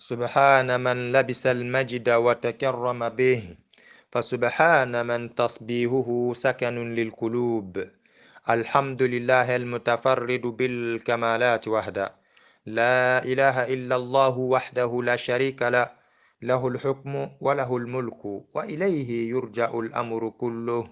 سبحان من لبس المجد وتكرم به، فسبحان من تصبيهه سكن للقلوب. الحمد لله المتفرد بالكمالات وحده، لا إله إلا الله وحده لا شريك له، له الحكم وله الملك وإليه يرجع الأمر كله.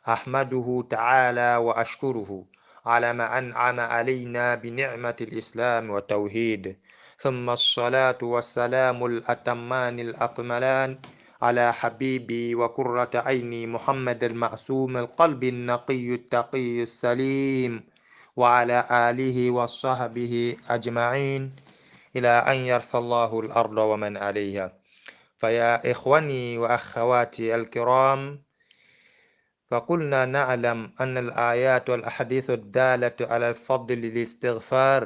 أحمده تعالى وأشكره على ما أنعم علينا بنعمة الإسلام والتوحيد، ثم الصلاة والسلام الأتمان الأكملان على حبيبي وقرة عيني محمد المعصوم القلب النقي التقي السليم، وعلى آله وصحبه أجمعين إلى أن يرث الله الأرض ومن عليها. فيا إخواني وأخواتي الكرام، فقلنا نعلم أن الآيات والأحاديث الدالة على الفضل الاستغفار،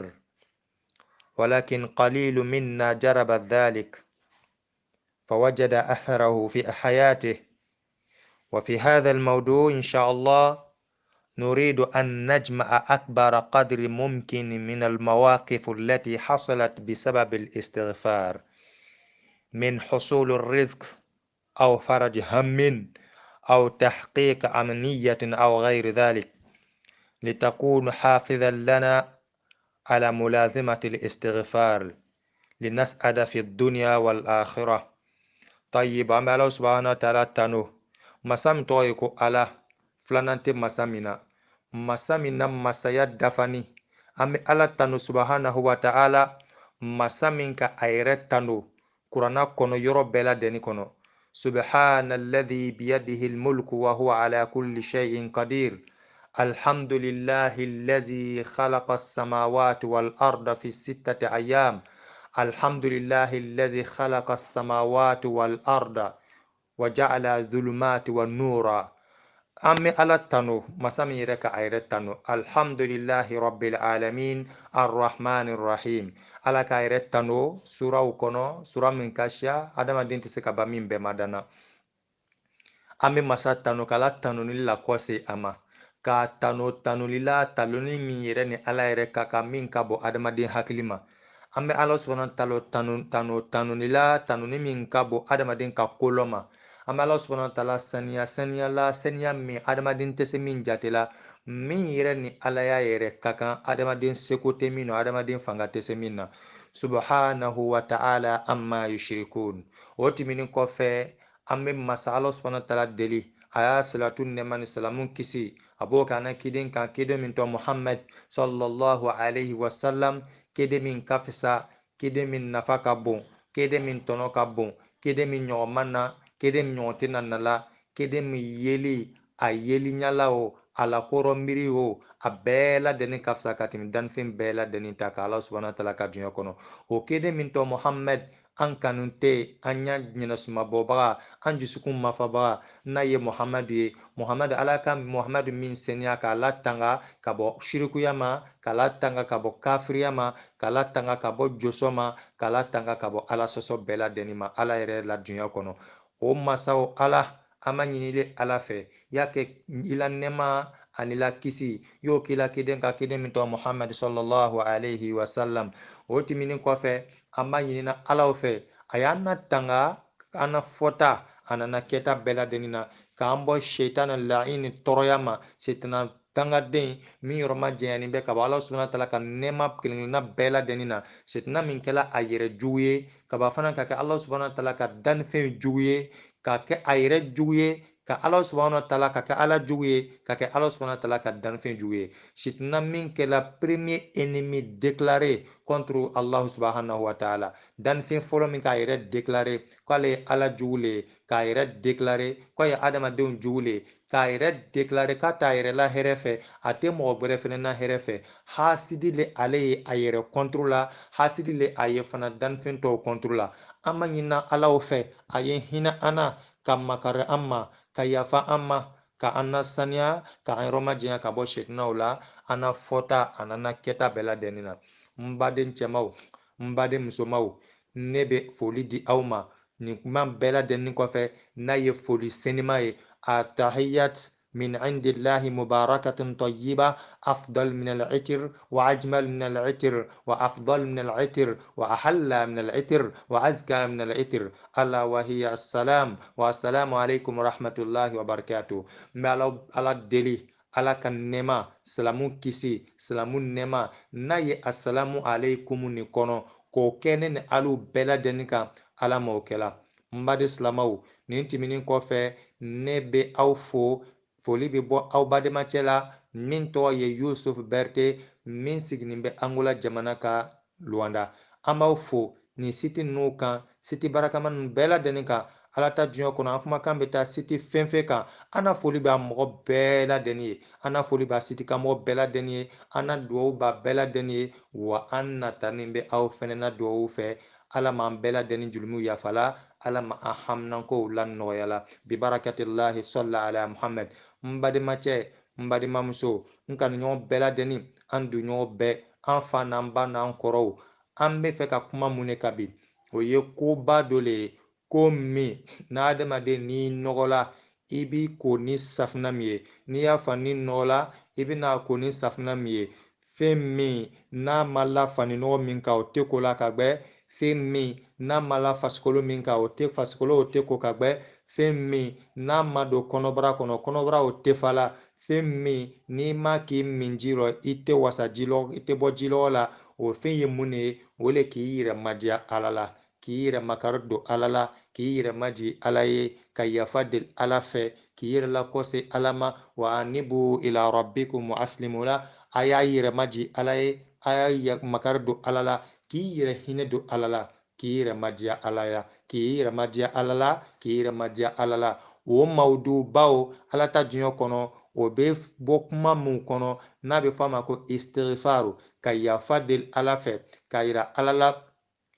ولكن قليل منا جرب ذلك فوجد أثره في حياته. وفي هذا الموضوع إن شاء الله نريد أن نجمع أكبر قدر ممكن من المواقف التي حصلت بسبب الاستغفار، من حصول الرزق أو فرج هم أو تحقيق أمنية أو غير ذلك، لتكون حافظا لنا على ملازمة الاستغفار لنسعد في الدنيا والآخرة. طيب أما الله سبحانه وتعالى تنو مسام تويكو على فلانتي مسامنا مسايا دفني أمي الله تنو سبحانه وتعالى مسامنك أيرت تنو قرآن كونو يرو بلا دني كونو. سبحان الذي بيده الملك وهو على كل شيء قدير. الحمد لله الذي خلق السماوات والأرض في 6 أيام. الحمد لله الذي خلق السماوات والأرض وجعل الظلمات والنور. أمي على تنو مسامي رك عير تنو الحمد لله رب العالمين الرحمن الرحيم على كعير تنو سورة وكنو سورة من كاشيا هذا دين تسكبا من بمدنا. أمي مسا تنو كلا تنو نلا كوسي أما ka tano lila taloni min yɛrɛ ni ala yɛrɛ ka kan min ka bɔ adamaden hakili ma. An bɛ ala subhanahu wa ta'ala tanoni la tanoni min ka bɔ adamaden ka kolɔ ma. An bɛ ala subhanahu wa ta'ala saniya min adamaden tɛ se min jate la, min yɛrɛ ni ala y'a yɛrɛ ka kan adamaden seko tɛ min na, adamaden fanga tɛ se min na. Subhanahu wa ta'ala amma yushrikun. O tɛmɛnen kɔfɛ an bɛ masa ala subhanahu wa ta'ala deli a y'a salatu nɛma ni salamu kisi a b'o kana kiden kan, kiden min tɔ Muhammad sallallahu alaihi wasallam, kiden min ka fisa, kiden min nafa ka bon, kiden min tɔnɔ ka bon, kiden min ɲɔgɔn na, kiden min ɲɔgɔn tɛ na la, kiden min yeli a yeli ɲala o a la kɔrɔ miiri o a bɛɛ lajɛlen ka fisa ka tɛmɛ danfɛn bɛɛ lajɛlen ta ka ala subhanahu wa ta'ala ka dunya kɔnɔ. O kiden min tɔ Muhammad an kanu tɛ, an ɲa ɲɛnasumabɔbaga, an dusukun mafabaga n'a ye Muhammadu ye. Muhammadu, ala ka Muhammadu min seniya k'a latanga ka bɔ shirikuya ma, k'a latanga ka bɔ kafiriya ma, k'a latanga ka bɔ josɔ ma, k'a latanga ka bɔ ala sɔsɔ bɛɛ lajɛlen ma ala yɛrɛ la dunya kɔnɔ. O masaw ala, an b'a ɲinile ala fɛ, y'a kɛ i la nɛɛma ani la kisi y'o k'i la kiden ka kiden min tɔgɔ Muhammad sallallahu alaihi wasallam. O tɛmɛnen kɔfɛ an b'a ɲinina alaw fɛ a y'an na tanga an na fɔta a nana kɛta bɛɛ lajɛlen na k'an bɔ seitana laini tɔɔrɔya ma, seitana dangaden min yɔrɔ ma jɛnyani bɛ ka bɔ ala subhanahu wa ta'ala ka nɛɛma kelenkelenna bɛɛ lajɛlen na, seitana min kɛla a yɛrɛ jugu ye ka ba fana ka kɛ ala subhanahu wa ta'ala ka dannifɛn jugu ye, ka kɛ a yɛrɛ jugu ye, ka ala subhanahu wa ta'ala ka kɛ ala jugu ye, ka kɛ ala subhanahu wa ta'ala ka dannifɛn jugu ye. Seitana min kɛla premier ennemi déclaré contre Allah subhanahu wa ta'ala, dannifɛn fɔlɔ min k'a yɛrɛ déclaré k'ale ye ala jugu le ye, k'a yɛrɛ déclaré k'a ye adamadenw jugu le ye, k'a yɛrɛ déclaré k'a t'a yɛrɛ la hɛrɛ fɛ, a tɛ mɔgɔ wɛrɛ fɛnɛ na hɛrɛ fɛ. Hasidi le ale ye a yɛrɛ contre la, hasidi le a ye fana dannifɛn tɔw contre la. An b'a ɲinina alaw fɛ a ye hinɛ an na, ka makari an ma, ka yafa an ma, ka an na saniya, ka an yɔrɔ majanya ka bɔ sitanaw la, an na fɔta a n'an na kɛta bɛɛ lajɛlen na. N baden cɛmaw, n baden musomaw, ne bɛ foli di aw ma nin kuma bɛɛ lajɛlen kɔfɛ n'a ye foli senima ye, a tahiyat من عند الله مباركة طيبة أفضل من العطر وأجمل من العطر وأفضل من العطر وأحلى من العطر وأزكى من العطر ألا وهي السلام والسلام عليكم ورحمة الله وبركاته. ما على الدليل ala ka nɛma silamu kisi silamu nɛma n'a ye asalamu aleykum nin kɔnɔ k'o kɛ ne ni alu bɛɛ lajɛlen kan ala m'o kɛla. n badi silamaw nin tɛmɛnen kɔfɛ ne bɛ aw fo foli bɛ bɔ aw bademacɛ la min tɔgɔ ye yusuf bɛrite min sigilen bɛ angola jamana ka luwanda. an b'aw fo nin siti ninnu kan siti barakama ninnu bɛɛ lajɛlen kan ala ta diɲɛ kɔnɔ an kumakan bɛ taa siti fɛn fɛn kan an na foli b'a mɔgɔ bɛɛ lajɛlen ye an na foli b'a siti kan mɔgɔ bɛɛ lajɛlen ye an na dugawu b'a bɛɛ lajɛlen ye wa an natanin bɛ aw fɛnɛ na dugawu fɛ ala m'an bɛɛ lajɛlen jurumiw yafala ala ma an haminankow la nɔgɔyala bibarakatillahi sɔlla ala muhammad. n bademacɛ n bademamuso n kanuɲɔgɔn bɛɛ lajɛlen an dunɲɔgɔn bɛɛ an fa n'an ba n'an kɔrɔw an bɛ fɛ ka kuma mun de kan bi o ye koba dɔ le ye ko min n'adamaden n'i nɔgɔla i b'i ko ni safunɛ min ye n'i y'a fa ni nɔgɔla i bɛna ko ni safunɛ min ye fɛn min n'a ma la fani nɔgɔ min kan o tɛ ko la ka gbɛ fɛn min n'a ma la fasikolo min kan o tɛ fasikolo o tɛ ko ka gbɛ fɛn min n'a ma don kɔnɔbara kɔnɔ kɔnɔbara o tɛ fa la fɛn min n'i ma k'i min ji rɔ i tɛ wasa ji lɔ i tɛ bɔ ji lɔgɔ la o fɛn ye mun de ye o le k'i yɛrɛ madiya ala la k'i yɛrɛ makari don ala la k'i yɛrɛ maji ala ye ka yafa deli ala fɛ k'i yɛrɛ lakɔse ala ma wa anibu ila rabbikum wa aslimu la a y'a yɛrɛ maji ala ye a y'a makari don ala la k'i yɛrɛ hinɛ don ala la k'i yɛrɛ madiya ala la k'i yɛrɛ madiya ala la k'i yɛrɛ madiya ala la o mawudubaw ala ta diɲɛ kɔnɔ o bɛ bɔ kuma min kɔnɔ n'a bɛ fɔ a ma ko istighfaru ka yafa deli ala fɛ ka yira ala la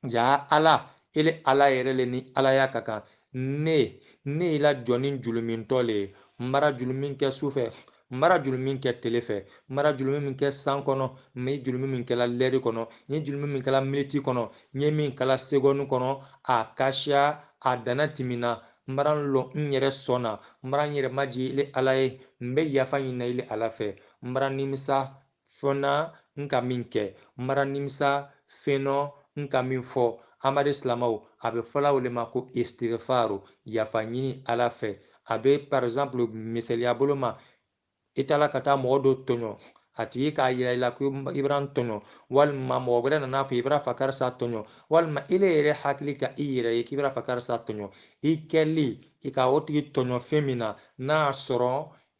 ja ala ele ala yɛrɛ le ni ala y'a ka kan ne ye la jɔ ni julumitɔ le ye n bara julumin kɛ su fɛ n bara julumin kɛ tile fɛ n bara julumin min kɛ san kɔnɔ n ye julumin min kɛla lɛri kɔnɔ n ye julumin min kɛla miniti kɔnɔ n ye min kɛla segɔni kɔnɔ a kasiya a dana timina n bara lɔn n yɛrɛ sɔnna n bara n yɛrɛ maji ile ala ye n bɛ yafa ɲinina ile ala fɛ n bara nimisa fɔna n ka min kɛ n bara nimisa fɛnɔ n ka min fɔ amadu silamaw a bɛ fɔla o le ma ko istighfaru yafa ɲini ala fɛ a bɛ par exemple misaliya bolo ma i taara ka taa mɔgɔ dɔ tɔɲɔ a tigi k'a yira i la ko i bɛna n tɔɲɔ walima mɔgɔ wɛrɛ nana fɔ i bɛna fɛ karisa tɔɲɔ walima ele yɛrɛ hakili ka i yɛrɛ ye k'i bɛna fɛ karisa tɔɲɔ i kɛli i ka o tigi tɔɲɔ fɛn min na n'a y'a sɔrɔ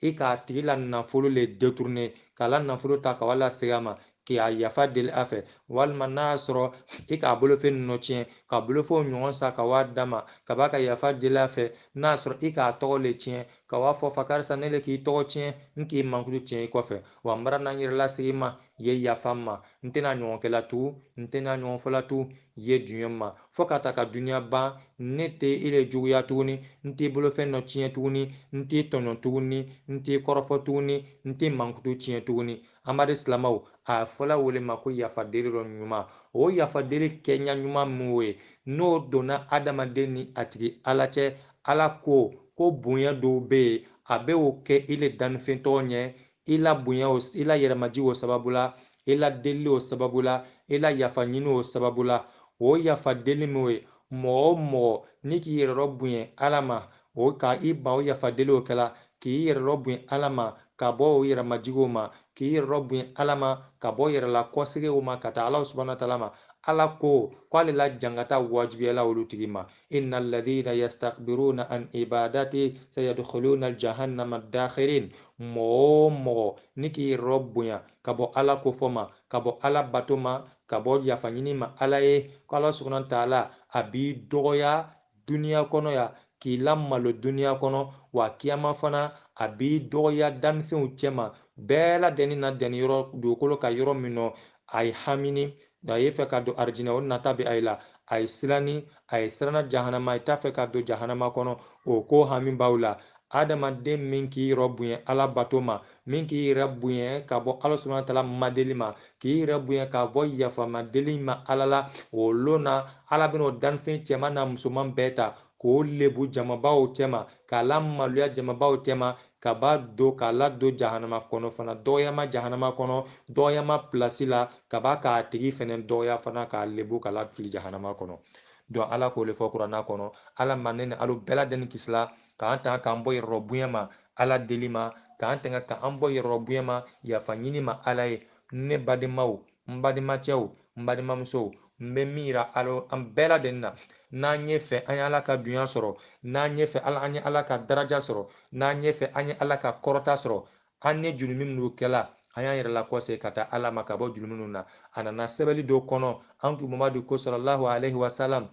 i k'a tigi la nafolo le détourner k'a la nafolo ta ka wala segin a ma k'a yafa deli a fɛ walima n'a y'a sɔrɔ i k'a bolofɛn nɔ tiɲɛ k'a bolofɛnw ɲɔgɔn san ka wari d'a ma ka b'a ka yafa deli a fɛ n'a y'a sɔrɔ i k'a tɔgɔ le tiɲɛ ka b'a fɔ fa karisa ne le k'i tɔgɔ tiɲɛ n k'i mankulu tiɲɛ i kɔfɛ wa n bara n'an yɛrɛ lasegin ma ye yafa n ma n tɛna ɲɔgɔn kɛla tugun n tɛna ɲɔgɔn fɔla tugun ye duɲɛ ma fo ka taa ka duniya ban ne tɛ i le juguya tuguni n t'i bolofɛn dɔ tiɲɛ tuguni n t'i tɔɲɔ tuguni n t'i kɔrɔfɔ tuguni n t'i mankutu tiɲɛ tuguni amadu silamaw a fɔla wele ma ko yafadeli dɔ ɲuman o yafadeli kɛɲa ɲuman min ye n'o donna adamaden ni a tigi ala cɛ ala ko bonya dɔw bɛ yen a bɛ o kɛ i le dannifɛn tɔgɔ ɲɛ i la bonya i la yɛrɛmaji o sababu la i la deli o sababu la i la yafa ɲini o sababu la o yafa deli min ye mɔgɔ o mɔgɔ ni k'i yɛrɛ bonya ala ma o ka i ban o yafa deli o kɛla k'i yɛrɛ bonya ala ma ka bɔ o yɛrɛmajigiw ma k'i yɛrɛ bonya ala ma ka bɔ yɛrɛla kɔsegew ma ka taa ala subhanahu wa ta'ala ma ala ko k'ale la jangata wajibiyala olu tigi ma innal ladhina yastakbiruna an ibadati sayadkhuluna jahannama dakhirin mɔgɔ o mɔgɔ ni k'i yɛrɛ bonya ka bɔ ala ko fɔ ma ka bɔ ala bato ma ka bɔ yafa ɲini ma ala ye ko ala subhanahu wa ta'ala a b'i dɔgɔya duniya kɔnɔ ya k'i lamalo duniya kɔnɔ wa kiyama fana a b'i dɔgɔya dannifɛnw cɛma bɛɛ la dɛni na dɛni yɔrɔ dugukolo ka yɔrɔ min nɔ a ye hamini a ye fɛ ka don arijinɛ o nata bɛ a ye la a ye siranni a ye siranna jahanama i t'a fɛ ka don jahanama kɔnɔ o ko hami b'aw la adamaden min k'i yɛrɛ bonya ala bato ma min k'i yɛrɛ bonya ka bɔ ala subhanahu wa ta'ala madeli ma k'i yɛrɛ bonya ka bɔ yafama deli ma ala la o lon na ala bɛna o dannifɛn cɛman n'a musoman bɛɛ ta k'o lebu jamabaw tema k'a lamaloya jamabaw tema ka ba do k'a ladon jahanama kɔnɔ fana dɔgɔyama jahanama kɔnɔ dɔgɔyama pilasi la ka ba k'a tigi fɛnɛ dɔgɔya fana k'a lebu ka lafili jahanama kɔnɔ donc ala k'o le fɔ kuranna kɔnɔ ala ma ne ni alu bɛɛ lajɛlen kisila k'an tanga k'an bɔ yɛrɛ bonya ma ala deli ma k'an tanga k'an bɔ yɛrɛ bonya ma yafa ɲini ma ala ye ne badenmaw n badenmacɛw n badenmamusow n bɛ min yira an bɛɛ lajɛlen na n'an ye fɛ an ye ala ka dunya sɔrɔ n'an ye fɛ an ye ala ka daraja sɔrɔ n'an ye fɛ an ye ala ka kɔrɔta sɔrɔ an ye jurumi minnu kɛla an y'an yɛrɛ lakɔse ka taa ala ma ka bɔ jurumi minnu na a nana sɛbɛnni dɔ kɔnɔ an kun mamadu ko sallallahu alaihi wasallam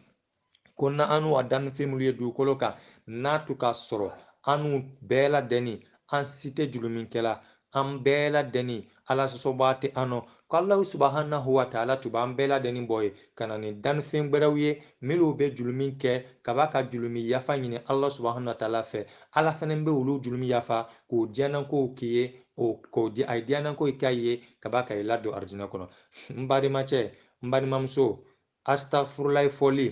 ko na an n'u a dannifɛn minnu ye dugukolo kan n'a tun ka sɔrɔ an n'u bɛɛ lajɛlen an si tɛ jurumikɛla an bɛɛ lajɛlen ala sɔsɔba tɛ an nɔ ko alahu subahanahu wa taala tun b'an bɛɛ lajɛlen bɔ ye ka na ni dannifɛn gbɛrɛw ye minnu bɛ jurumi kɛ ka b'a ka jurumi yafa ɲini ala subahanahu wa taala fɛ ala fana bɛ olu jurumi yafa k'o diɲɛnakow k'i ye a ye diɲɛnako k'a ye ka b'a ka i ladon arijinɛ kɔnɔ n badenmacɛ n balimamuso astagfirulayi fɔli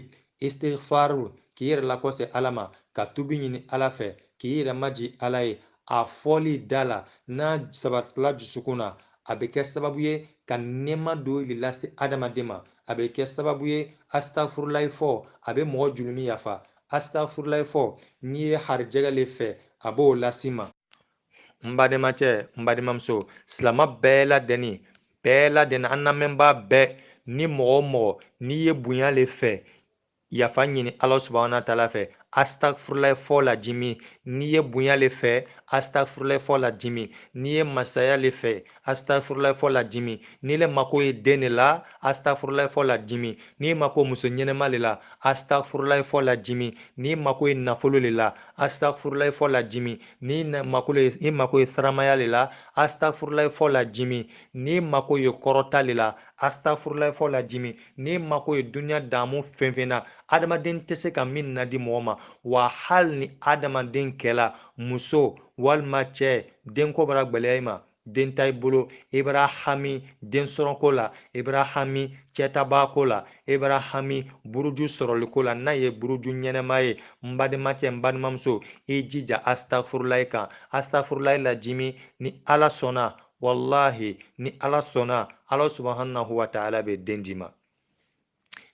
istighfaru k'i yɛrɛ lakɔse ala ma ka tubi ɲini ala fɛ k'i yɛrɛ maji ala ye a fɔli da la n'a sabatila dusukun na a bɛ kɛ sababu ye ka nɛɛma dɔ de lase adamaden ma a bɛ kɛ sababu ye astagfirulayi fɔ a bɛ mɔgɔ jurumi yafa astagfirulayi fɔ n'i ye harijɛgɛ le fɛ a b'o lasi ma n badenmacɛ n badenmamuso silama bɛɛ lajɛlen an lamɛnbaa bɛɛ ni mɔgɔ o mɔgɔ n'i ye bonya le fɛ yafa ɲini ala subahana taala fɛ astagfirulayi fɔ la jimi n'i ye bonya le fɛ astagfirulayi fɔ la jimi n'i ye masaya le fɛ astagfirulayi fɔ la jimi n'i le mako ye den de la astagfirulayi fɔ la jimi n'i mako muso ɲɛnɛma le la astagfirulayi fɔ la jimi n'i mako ye nafolo le la astagfirulayi fɔ la jimi n'i mako ye saramaya le la astagfirulayi fɔ la jimi n'i mako ye kɔrɔta le la astagfirulayi fɔ la jimi n'i mako ye duniya damu fɛn fɛn na adamaden tɛ se ka min nadi mɔgɔ ma wa hali ni adamaden kɛla muso walima cɛ denko bara gwɛlɛya i ma den ta i bolo i bara hami den sɔrɔko la i bara hami cɛtabako la i bara hami buruju sɔrɔliko la n'a ye buruju ɲɛnɛma ye n badenmacɛ n balimamuso i jija astagfirulayi kan astagfirulayi lajimi ni ala sɔnna wallahi ni ala sɔnna ala subahanahu wa taala bɛ den d'i ma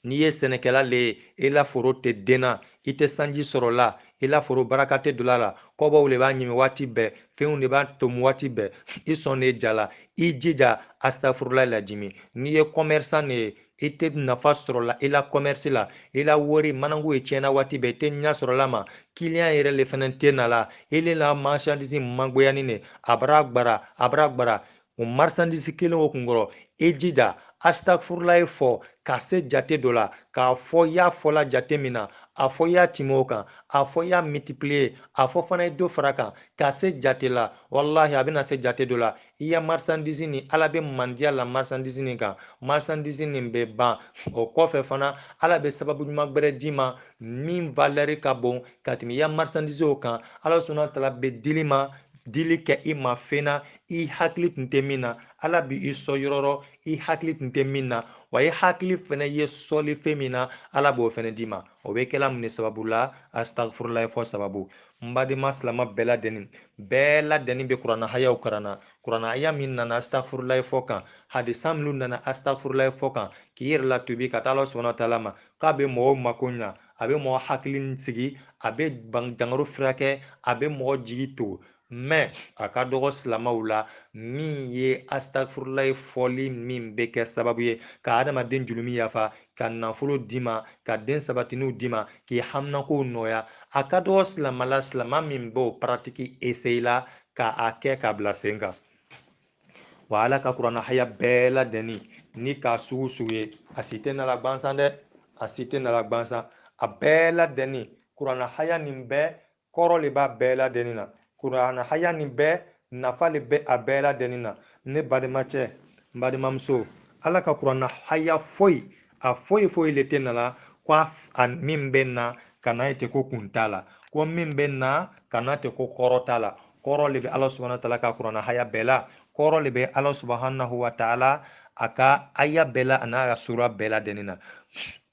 n'i ye sɛnɛkɛla le ye i la foro tɛ denna i tɛ sanji sɔrɔ la i la foro baraka tɛ don a la kɔbɔw de b'a ɲimi waati bɛɛ fɛnw de b'a tomu waati bɛɛ i sɔn de jala i jija astagfirulayi lajimi n'i ye commerçant de ye i tɛ nafa sɔrɔ la i la commerce la i la wari manangu ye tiɲɛna waati bɛɛ i tɛ ɲɛ sɔrɔ la ma client yɛrɛ le fana tɛ na la i le la marchandise magoyanin de a bara gbara o marchandise kelen o kun kɔrɔ i jija astagfirulayi fɔ ka se jate dɔ la k'a fɔ i y'a fɔla jate min na a fɔ i y'a tɛmɛ o kan a fɔ i y'a multiplier a fɔ fana i dɔ fara kan ka se jate la walahi a bɛna se jate dɔ la i ya marchandise nin ala bɛ mandiya la marchandise nin kan marchandise nin bɛ ban o kɔfɛ fana ala bɛ sababu ɲuman gbɛrɛ d'i ma min valeur ka bon ka tɛmɛ i ya marchandise o kan ala sɔnna tala bɛ dili ma dili kɛ i ma fɛn na i hakili tun tɛ min na ala bɛ i sɔn yɔrɔ rɔ i hakili tun tɛ min na wa i hakili fana ye sɔli fɛn min na ala b'o fana d'i ma o bɛ kɛla mun de sababu la astagfirulayi fɔ sababu n badenma silama bɛɛ lajɛlen bɛ kuranna hayaw karanna kuranna haya min nana astagfirulayi fɔ kan hadisa minnu nana astagfirulayi fɔ kan k'i yɛrɛ latubi ka taa ala subahana taala ma k'a bɛ mɔgɔw mako ɲa a bɛ mɔgɔ hakili sigi a bɛ dankaro furakɛ a bɛ mɔgɔ jigi to mɛ a ka dɔgɔ silamaw la min ye astagfirulayi fɔli min bɛ kɛ sababu ye ka adamaden jurumi yafa ka nafolo d'i ma ka den sabatiniw d'i ma k'i haminakow nɔgɔya a ka dɔgɔ silama la silama min b'o paratiki essaye la k'a kɛ k'a bila sen kan wa ala ka kuranna haya bɛɛ lajɛlen ni k'a sugu sugu ye a si tɛ nala gbansan dɛ a si tɛ nala gbansan a bɛɛ lajɛlen kuranna haya nin bɛɛ kɔrɔ le b'a bɛɛ lajɛlen na kuranna haya nin bɛɛ nafa le bɛ a bɛɛ lajɛlen na ne badenmacɛ n badenmamuso ala ka kuranna haya foyi a foyi le tɛ na la ko a min bɛ na ka na ten ko kun t'a la ko min bɛ na ka na ten ko kɔrɔ t'a la kɔrɔ le bɛ ala subahana taala ka kuranna haya bɛɛ la kɔrɔ le bɛ ala subahanahu wa taala a ka aya bɛɛ la a n'a ka sura bɛɛ lajɛlen na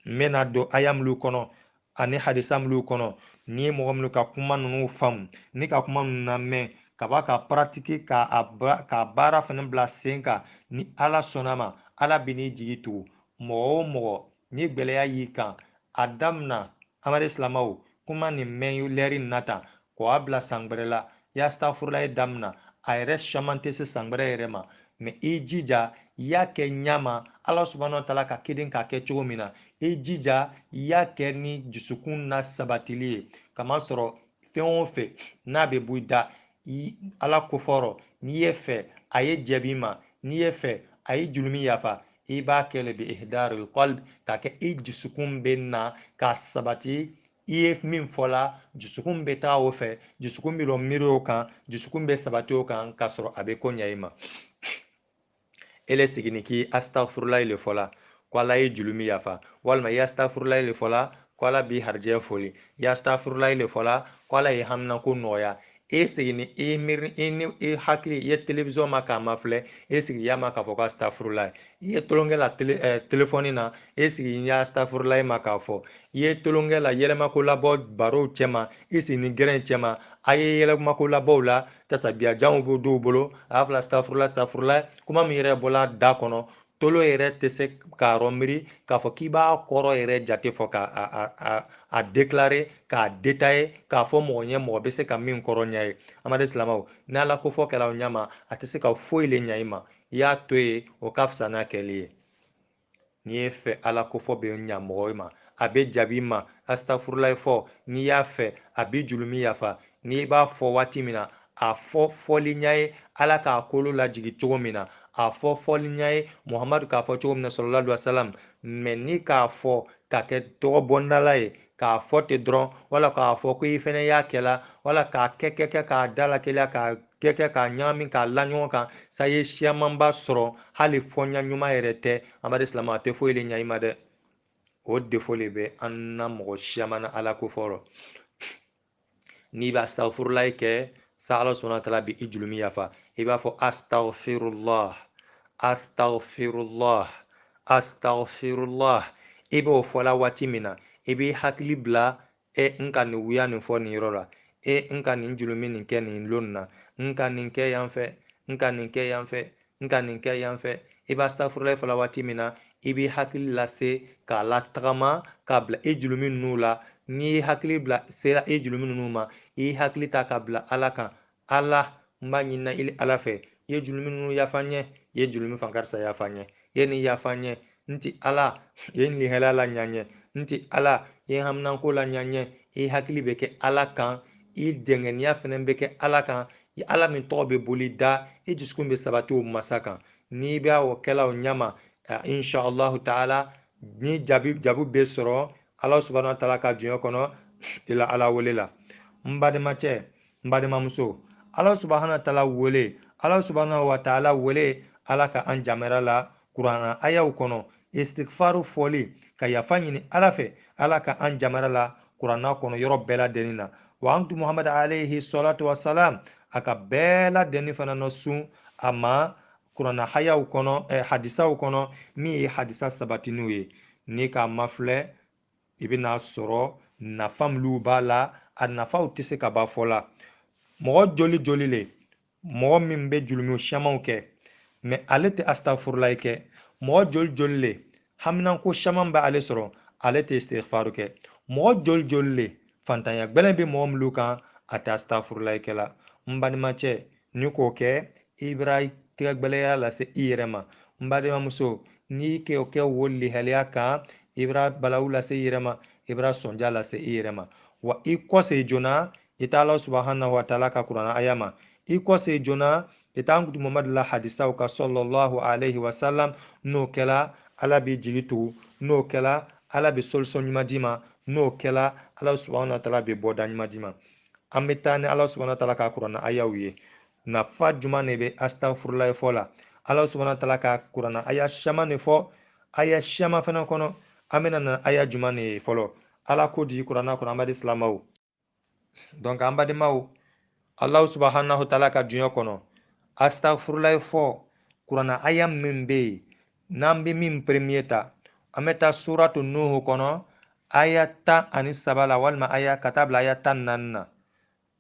n bɛna don aya minnu kɔnɔ ani hadisam lu kono ni mɔgɔ minnu ka kuma ninnu faamu ni ka kuma ninnu lamɛn ka ba ka paratiki ka baara fana bila sen kan ni ala sɔnna ma ala bɛ n'i jigi tugu mɔgɔ o mɔgɔ ni gbɛlɛya y'i kan a damina amadu silamɛw kuma nin mɛn lɛri nin na tan k'o a bila san wɛrɛ la yastafurula ye damina a yɛrɛ caman tɛ se san wɛrɛ yɛrɛ ma mɛ i jija i y'a kɛ ɲama ala subahanahu wa taala ka kiden k'a kɛ cogo min na i jija i y'a kɛ ni dusukun na sabatili ye kamasɔrɔ fɛn o fɛn n'a bɛ bɔ i da ala kofɔrɔ n'i ye fɛ a ye jaabi ma n'i ye fɛ a ye julumi yafa i b'a kɛ le bi ihdaril qalb k'a kɛ i dusukun bɛ na ka sabati i ye min fɔla dusukun bɛ taa o fɛ dusukun bɛ lɔ miiri o kan dusukun bɛ sabati o kan k'a sɔrɔ a bɛ ko ɲɛ i ma ele sigini ki astaghfirullah le fola ko ala ye julumi yafa walma ya astaghfirullah le fola ko ala bi harje foli ya astaghfirullah le fola ko ala ye hamna ko noya e sigini e mir e hakili ye television ma ka ma filɛ e sigi ya ma ka fɔ ko astaghfirullah ye tolonkɛ la telefɔni na e sigi ya astaghfirullah ma ka fɔ ye tolonkɛ la yɛlɛma ko labɔ barow cɛma e sigi ni gɛrɛn cɛma a ye yɛlɛma ko labɔw la tasabiyajanw b'o dɔw bolo a y'a fila astaghfirullah astaghfirullah kuma min yɛrɛ bɔla da kɔnɔ tolo yɛrɛ tɛ se k'a rɔ miiri k'a fɔ k'i b'a kɔrɔ yɛrɛ jate fɔ k'a déclarer k'a détailler k'a fɔ mɔgɔ ɲɛ mɔgɔ bɛ se ka min kɔrɔ ɲɛ ye amadu silamɛw ni ala ko fɔ kɛra o ɲɛ a tɛ se ka foyi le ɲɛ i ma i y'a to yen o ka fisa n'a kɛli ye n'i ye fɛ ala ko fɔ bɛ ɲɛ mɔgɔ ma a bɛ jaabi ma astafurulayi fɔ n'i y'a fɛ a bɛ julumi yafa n'i b'a fɔ waati min na a fɔ fɔli ɲɛ ye ala k'a kolo lajigi cogo min na a fɔ fɔli ɲɛ ye muhamadu k'a fɔ cogo min na sallallahu alaihi wasallam mɛ ni k'a fɔ k'a kɛ tɔgɔ bɔndala ye k'a fɔ ten dɔrɔn wala k'a fɔ ko i fɛnɛ y'a kɛla wala k'a kɛ k'a dalakɛla k'a kɛ k'a ɲagami k'a la ɲɔgɔn kan sa ye siyamanba sɔrɔ hali fɔɲa ɲuman yɛrɛ tɛ amadu silamɛ a tɛ foyi le ɲɛ i ma dɛ o defo le bɛ an na mɔgɔ siyaman na ala ko fɔlɔ n'i bɛ astaghfirullah kɛ sa ala subhanahu wa ta'ala bi i julumi yafa i b'a fɔ astaghfirullah astaghfirullah astaghfirullah i b'o fɔla waati min na i b'i hakili bila n ka nin wuya nin fɔ nin yɔrɔ la n ka nin julumi nin kɛ nin lon na n ka nin kɛ yan fɛ n ka nin kɛ yan fɛ n ka nin kɛ yan fɛ i b'a astaghfirullah fɔla waati min na i b'i hakili lase k'a latagama k'a bila i julumi ninnu la n'i hakili bila sera i julumi ninnu ma i hakili ta k'a bila ala kan ala n b'a ɲinina i ala fɛ i ye julumi ninnu yafa n ye i ye julumi fankarisa yafa n ye i ye nin yafa n ye n ti ala i ye nin lihala la ɲa n ye n ti ala i ye haminanko la ɲa n ye i hakili bɛ kɛ ala kan i dɛngɛniya fana bɛ kɛ ala kan ala min tɔgɔ bɛ boli da i dusukun bɛ sabati o masa kan n'i b'a o kɛla o ɲama inshallahu ta'ala ni jaabi bɛ sɔrɔ ala subhanahu wa ta'ala ka jɔnya kɔnɔ i la ala wele la n badenmacɛ n badenmamuso ala subhanahu wa ta'ala wele ala subhanahu wa ta'ala wele ala ka an jamana la kuranna ayaw kɔnɔ istighfaru fɔli ka yafa ɲini ala fɛ ala ka an jamana la kuranna kɔnɔ yɔrɔ bɛɛ lajɛlen na wa antu muhammad alayhi salatu wasalam a ka bɛɛ lajɛlen fana na sun a ma kuranna hayaw kɔnɔ hadisaw kɔnɔ min ye hadisa sabatiniw ye ni k'a mafilɛ i bɛna sɔrɔ nafa minnu b'a la a nafaw tɛ se ka ban fɔ la mɔgɔ joli le mɔgɔ min bɛ julumi camanw kɛ mɛ ale tɛ astafurulayi kɛ mɔgɔ joli le haminanko caman bɛ ale sɔrɔ ale tɛ istighfaru kɛ mɔgɔ joli le fantanya gbɛlɛn bɛ mɔgɔ minnu kan a tɛ astafurulayi kɛ la n balimacɛ ni k'o kɛ i bɛra tɛgɛgbɛlɛya lase i yɛrɛ ma n balimamuso n'i k'o kɛ o lihaliya kan i bɛra balawu lase i yɛrɛ ma i bɛra sɔnja lase i yɛrɛ ma wa i kɔsegin joona i tɛ ala subhanahu wa ta'ala ka kuranna aya ma i kɔsegin joona i t'an kutu mamadu la hadisaw ka sallallahu alayhi wa sallam n'o kɛla ala b'i jigi tugu n'o kɛla ala bɛ solution ɲuman d'i ma n'o kɛla ala subhanahu wa ta'ala bɛ bɔda ɲuman d'i ma an bɛ taa ni ala subhanahu wa ta'ala ka kuranna ayaw ye nafa jumɛn de bɛ astaghfirullah fɔ la ala subhanahu wa ta'ala ka kuranna aya caman de fɔ aya caman fana kɔnɔ an bɛna na aya jumɛn de ye fɔlɔ ala ko di kuranna kɔnɔ an b'a di silamɛw donc an badenmaw ala subhanahu wa ta'ala ka dunya kɔnɔ astaghfirullah fɔ kuranna aya min bɛ yen n'an bɛ min premier ta an bɛ taa suratu nuhu kɔnɔ ayata ani sabala walma aya katabla ayatan nanna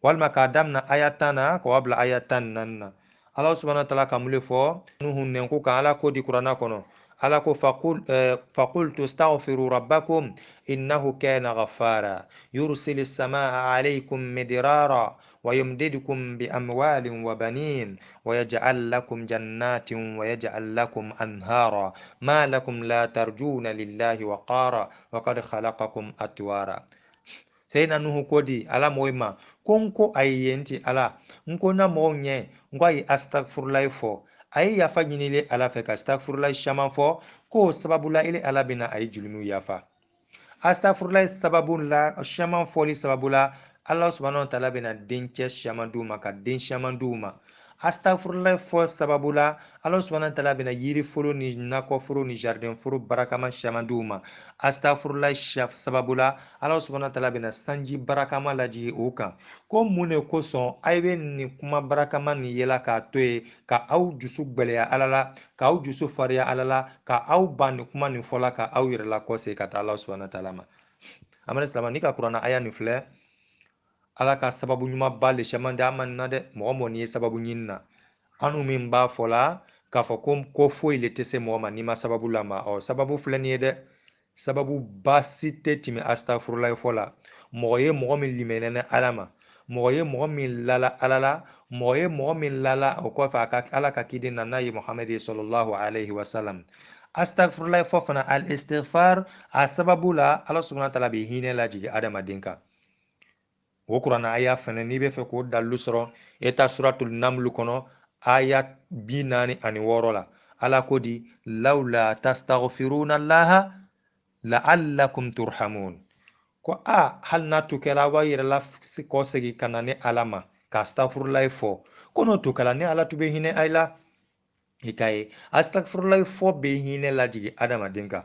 walma kadamna ayatana ko wabla ayatan nanna Allah subhanahu wa ta'ala kamule fo nuhun nen ko kan ala ko di qur'ana kono ala ko faqultu astaghfiru rabbakum innahu kana ghaffara yursilis samaa alaykum midrara ويمددكم بأموال وبنين ويجعل لكم جنات ويجعل لكم أنهارا ما لكم لا ترجون لله وقارا وقد خلقكم أتوارا سيدنا نوح كودي على مويما كونكو أيينتي على nko na mo nye ngo ay astaghfirullah fo ay yafa nyinile ala fe ka astaghfirullah shaman fo ko sababu la ile ala bina ay julmu yafa astaghfirullah sababu la shaman fo li sababu la Allah subhanahu wa ta'ala bina denche shaman duma ka den shaman duma astaghfirullah fo sababu la Allah subhanahu wa ta'ala bina yiri foro ni nako foro ni jardin foro barakama shaman duma astaghfirullah sababu la Allah subhanahu wa ta'ala bina sanji barakama laji ukan ko mune ko son aybe ni kuma barakama ni yela ka to ye ka aw jusu gbeleya alala ka aw jusu fariya alala ka aw ban ni kuma ni fola ka aw yɛrɛ la kɔse ka taa Allah subhanahu wa ta'ala ma amana salama ni ka kurana aya ni filɛ ala ka sababu ɲuman ba le shaman da amani na dɛ mɔgɔ mɔgɔ ni ye sababu ɲini na anu min b'a fɔ la k'a fɔ ko foyi le tɛ se mɔgɔ ma n'i ma sababu la ma ɔ sababu filɛ nin ye dɛ sababu baasi tɛ tɛmɛ astafurulayi fɔ la mɔgɔ ye mɔgɔ min limɛnɛ ala ma mɔgɔ ye mɔgɔ min lala ala la mɔgɔ ye mɔgɔ min lala o kɔfɛ a ka ala ka kiden na n'a ye muhammed sallallahu alaihi wasallam astafurulayi fɔ fana al istighfar a sababu la ala subhanahu wa ta'ala bɛ hinɛ lajigin adamaden kan o kuranna aya fana n'i bɛ fɛ k'o dalilu sɔrɔ e ta suratul namlu kɔnɔ aya 46 la ala ko di lawla tastaghfiruna allaha la'allakum turhamun ko hal na tukɛla wa yɛrɛ la kɔ segi ka na ni ala ma ka astagfirulayi fɔ ko n'o tukɛla ni ala tun bɛ hinɛ a la i ka ye astagfirulayi fɔ bɛ hinɛ lajigi adamaden kan